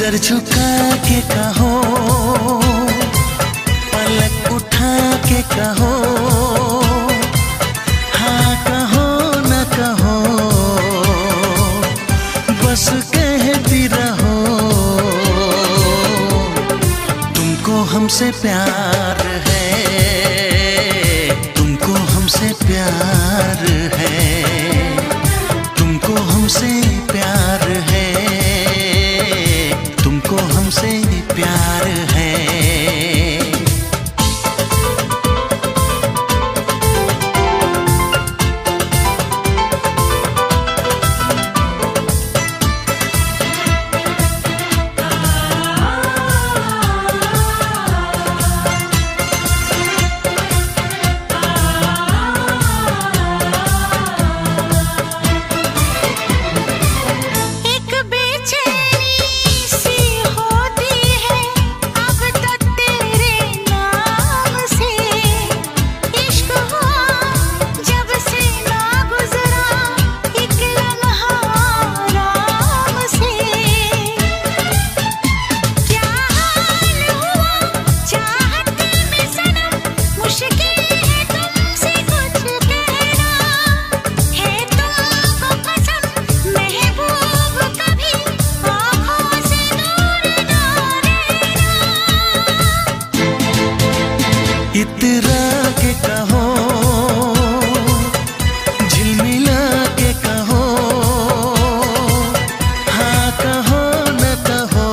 Speaker 3: सर झुका के कहो, पलक उठा के कहो, हाँ कहो न कहो, बस कहती रहो। तुमको हमसे प्यार है, तुमको हमसे प्यार है, तुमको हमसे प्यार है, तुमको हमसे प्यार है। इतरा के कहो, झिलमिला के कहो, हाँ कहो न कहो,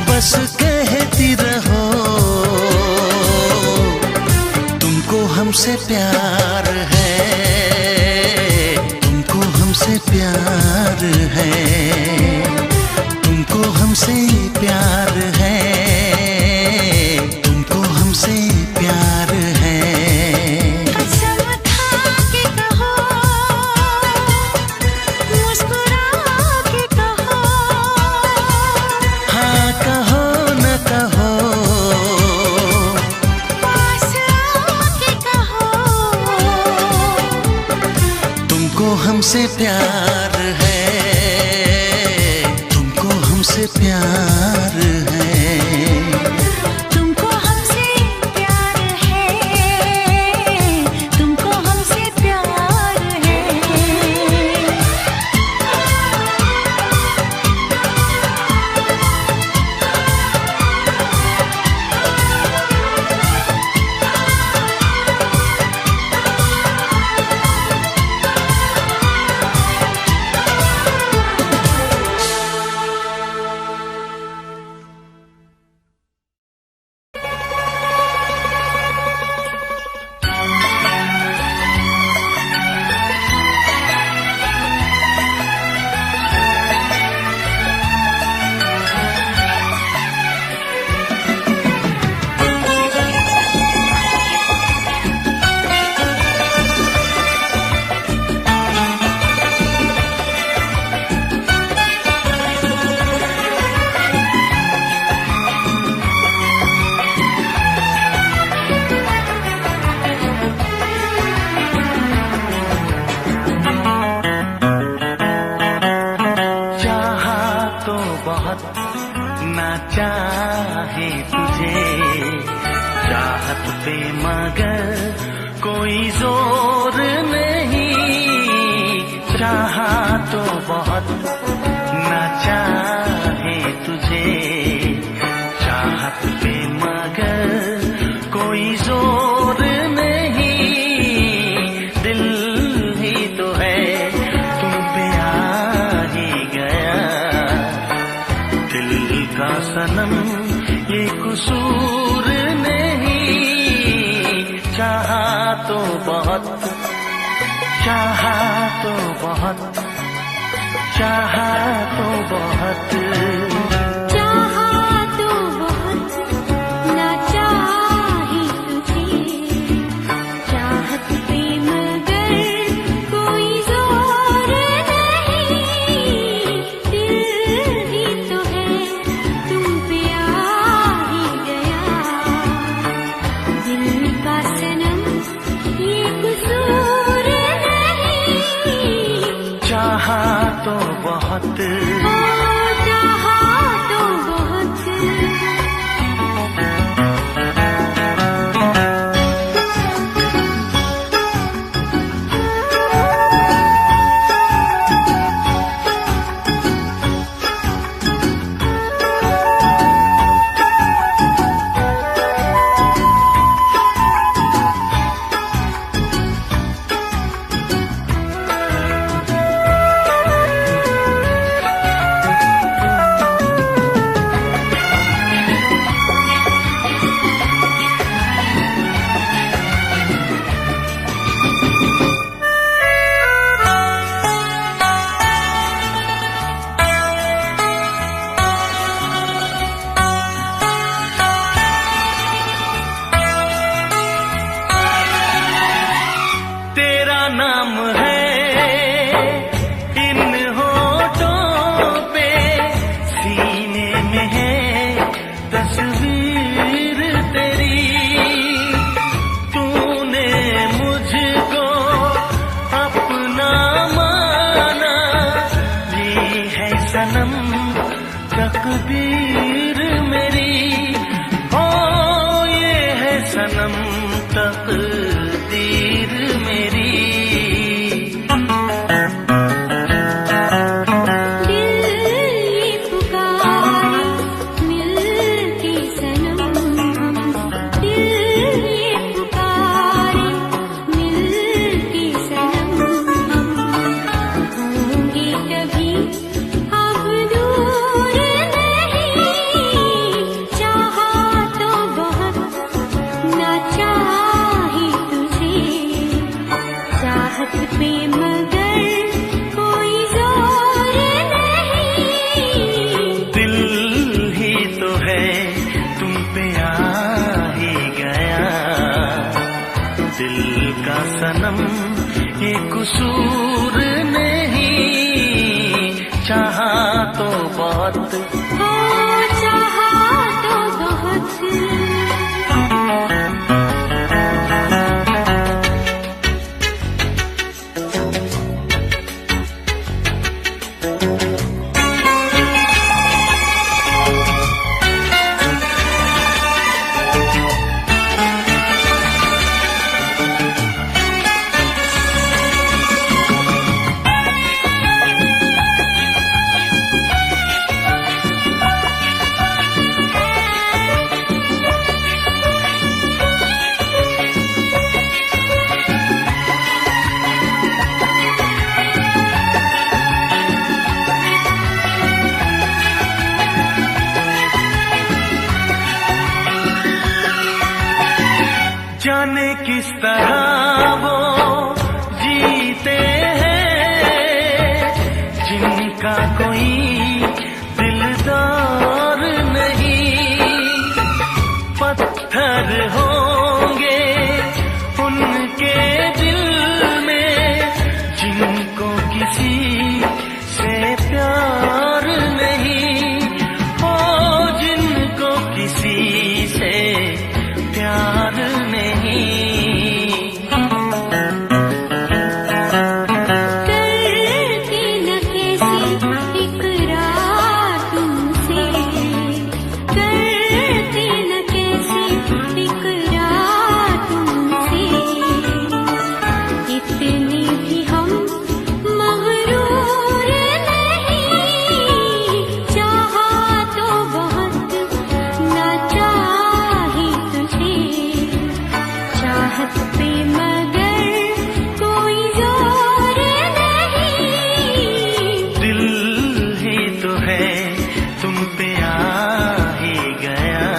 Speaker 3: बस कहती रहो। तुमको हमसे प्यार है, तुमको हमसे प्यार है, तुमको हमसे प्यार है, तुमको हमसे प्यार है।
Speaker 2: कसम खा के कहो, मुस्कुरा के कहो,
Speaker 3: हाँ कहो न कहो,
Speaker 2: पास आके कहो।
Speaker 3: तुमको हमसे प्यार है, तुमको हमसे प्यार है।
Speaker 2: तुमको हमसे प्यार है, तुमको हमसे प्यार है।
Speaker 3: ना चाहे तुझे चाहत पे मगर कोई जोर नहीं, चाहा तो बहुत ना चाहे तुझे चाहत पे मगर कोई जोर नहीं, दिल ही तो है तुम पे आ ही गया, दिल का सनम ये कसूर नहीं, चाहा तो बहुत, चाहा तो बहुत, चाहा तो बहुत,
Speaker 7: चाहा तो बहुत ना चाहे तुझे चाहत पे मगर कोई जोर नहीं, दिल ही तो है तुम पे आ ही गया, दिल का सनम ये कसूर नहीं,
Speaker 3: चाहा तो बहुत, तकदीर मेरी, हो ये है सनम तकदीर मेरी। सनम ये कसूर नहीं, चाहा तो बहुत,
Speaker 7: हो चाहा तो बहुत।
Speaker 3: जाने किस तरह वो जीते हैं जिनका कोई दिलदार नहीं। पत्थर होंगे उनके दिल में जिनको किसी से प्यार नहीं, हो जिनको किसी से प्यार नहीं।
Speaker 7: करती न कैसी इकरार तुमसे, करती न कैसी इकरार तुमसे, इतने भी हम मगरूर नहीं, चाहा तो बहुत ना चाही तुझे, चाहत पे मगर कोई जोर नहीं।
Speaker 3: दिल ही तो है तुम पे आ ही गया,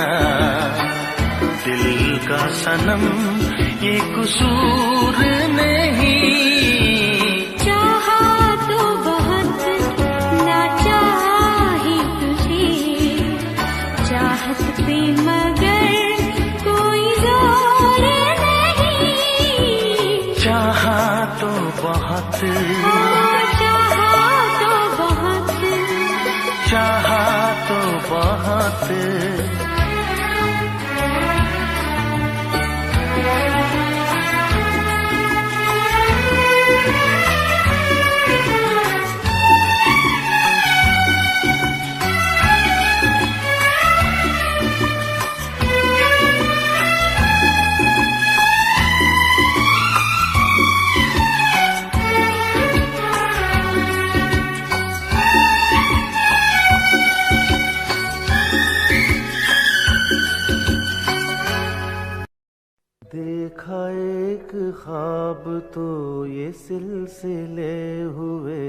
Speaker 3: दिल का सनम ये कसूर नहीं।
Speaker 7: चाहा तो बहुत ना चाही तुझे, चाहत पे मगर कोई जोर नहीं।
Speaker 3: चाहा तो बहुत,
Speaker 7: चाहा तो बहुत,
Speaker 3: चाहा तो बहुत।
Speaker 1: देखा एक ख्वाब तो ये सिलसिले हुए,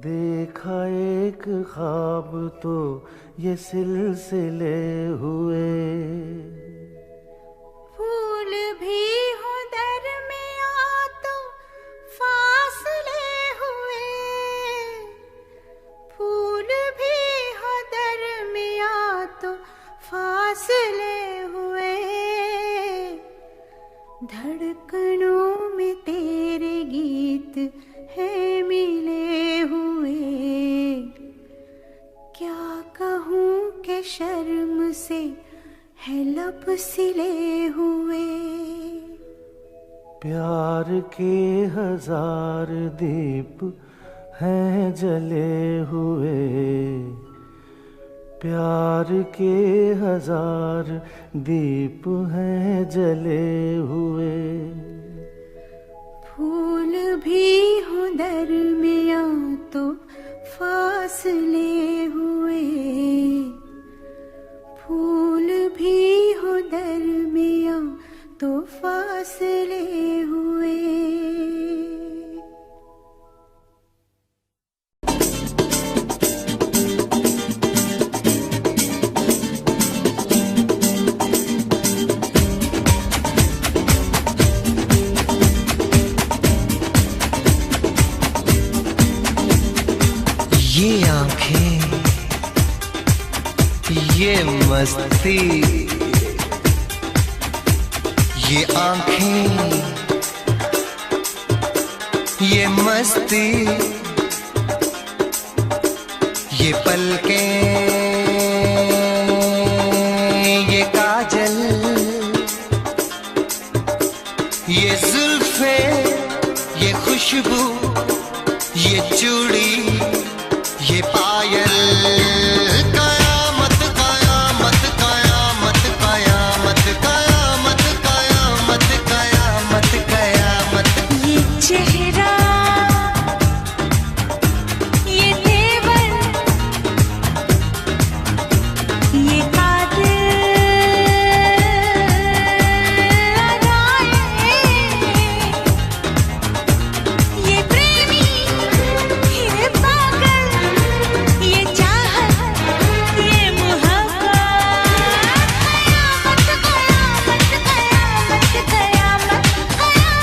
Speaker 1: देखा एक ख्वाब तो ये सिलसिले हुए।
Speaker 2: फूल भी हो दरमियां तो फासले हुए, फूल भी हो दरमियां तो फासले हुए। धड़कनों में तेरे गीत है मिले हुए, क्या कहूँ के शर्म से है लब सिले हुए।
Speaker 1: प्यार के हजार दीप
Speaker 6: हैं जले हुए, प्यार के 1000 दीप हैं जले हुए।
Speaker 7: फूल भी हो दरमिया तो फासले हुए, फूल भी हो दरमिया तो फासले हुए।
Speaker 3: ये आंखें, ये मस्ती, ये आंखें, ये मस्ती, ये पलकें, ये काजल, ये जुल्फे, ये खुशबू, ये चूड़ी, ये पायल, कयामत कयामत कयामत कयामत कयामत कयामत कयामत कयामत।
Speaker 2: ये चेहरा, ये तेवर, ये कातिल अदाएं, ये प्रेमी, ये पागल, ये चाहत, ये मोहब्बत, कयामत कयामत कयामत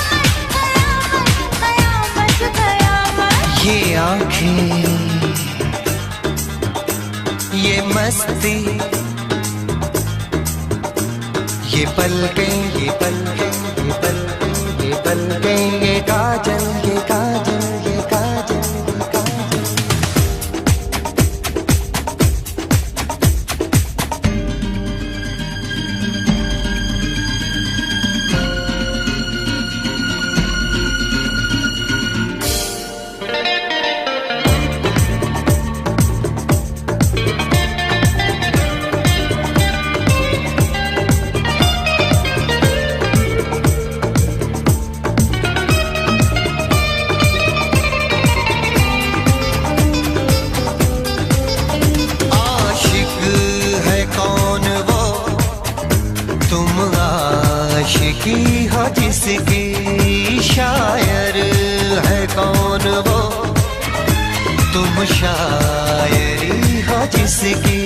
Speaker 2: कयामत कयामत कयामत।
Speaker 3: ये आंखें, ये मस्ती, ये पलकें, ये पलकें, ये पलकें, ये पलकें, ये काजल, ये काजल, ये काजल, ये काजल। आशिक है कौन वो, तुम आशिकी हो जिसकी, शायर है कौन वो, तुम शायरी हो जिसकी।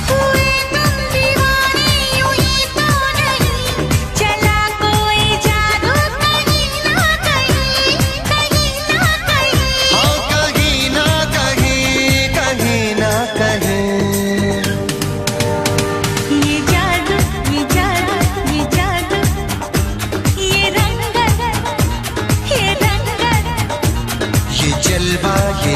Speaker 2: हुए तुम दीवाने यूं ही तो नहीं, चला कोई जादू कहीं ना कहीं, कहीं ना कहीं।
Speaker 3: हाँ कहीं ना कहीं, कहीं ना कहीं।
Speaker 2: ये जादू, ये जादू, ये जादू, ये रंगत, ये रंगत,
Speaker 3: ये जलवा, ये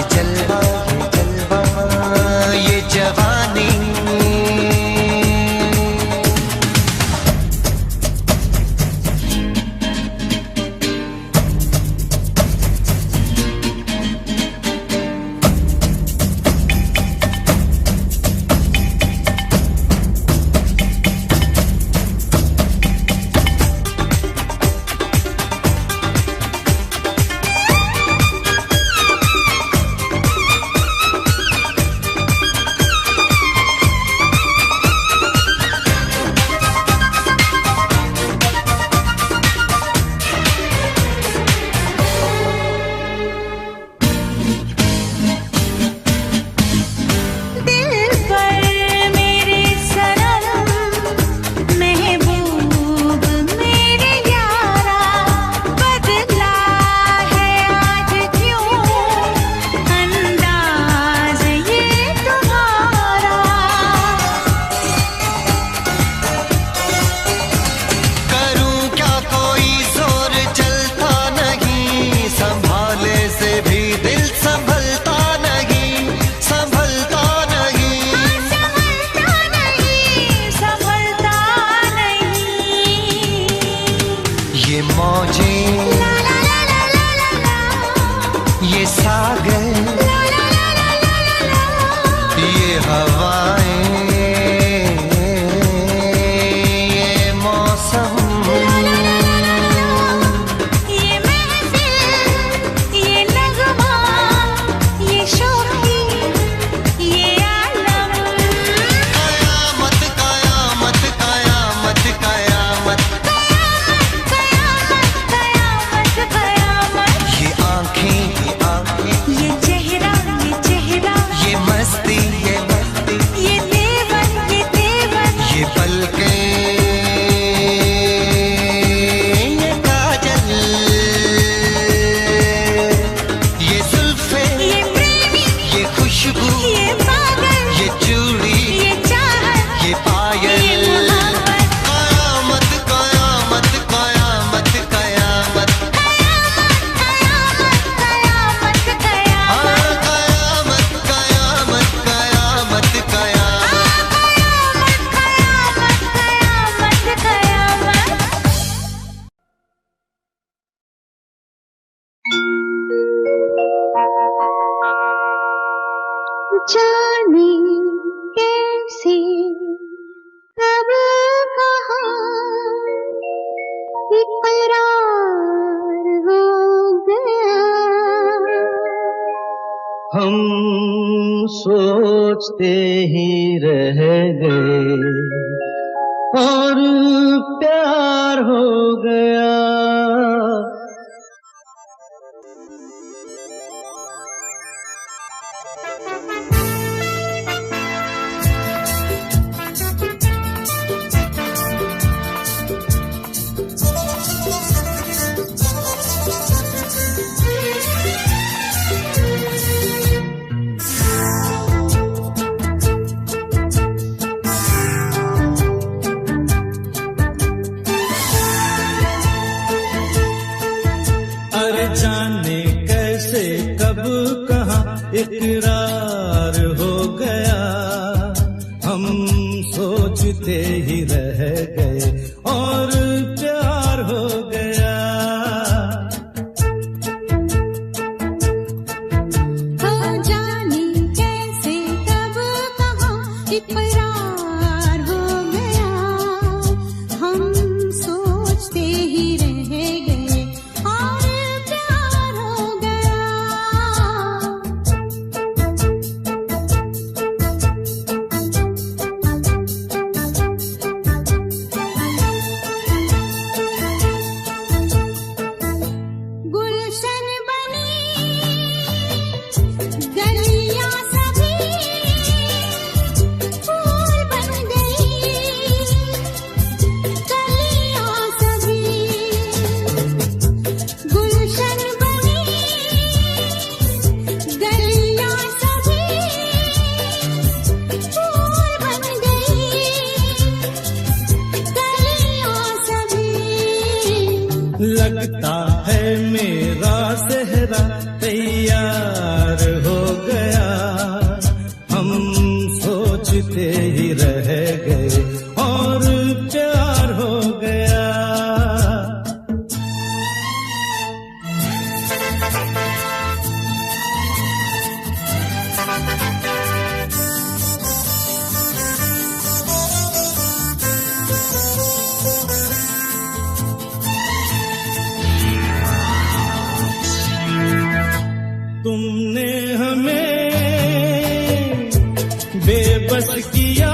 Speaker 7: जाने कैसे कब कहाँ इकरार हो गया।
Speaker 1: हम सोचते ही रह गए और प्यार हो गया।
Speaker 5: जाने कैसे कब कहाँ इकरार हो गया। हम सोचते ही रह गए और प्यार हो गया।
Speaker 7: हो जाने कैसे कब कहाँ इकरार हो गया। हम सोचते ही रह गए और
Speaker 5: लगता है मेरा सेहरा तैयार हो गया। हम सोचते ही रह गए और प्यार हो गया। तुमने हमें बेबस किया,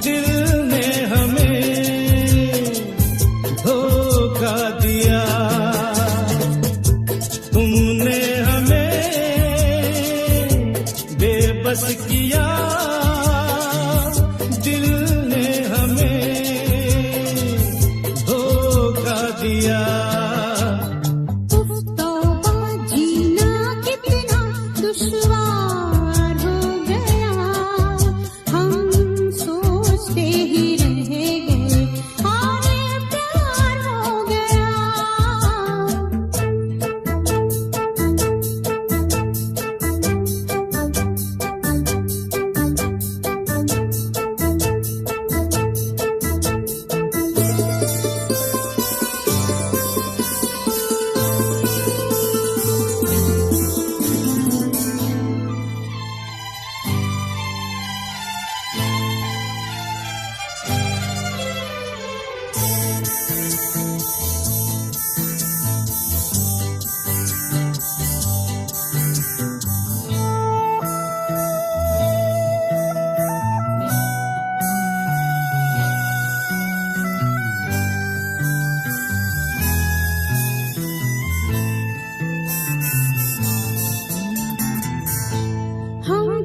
Speaker 5: दिल ने हमें धोखा दिया। तुमने हमें बेबस किया, दिल ने हमें धोखा दिया।
Speaker 7: दुश्वार हो गया। हम सोचते ही रह गए और प्यार हो गया।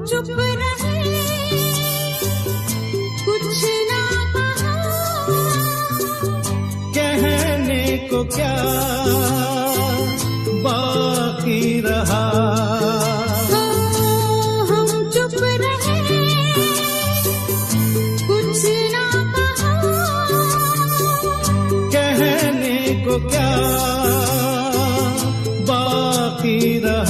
Speaker 7: चुप रहे, कुछ ना कहा,
Speaker 5: कहने को क्या बाकी रहा।
Speaker 7: हम चुप रहे, कुछ ना कहा,
Speaker 5: कहने को क्या बाकी रहा।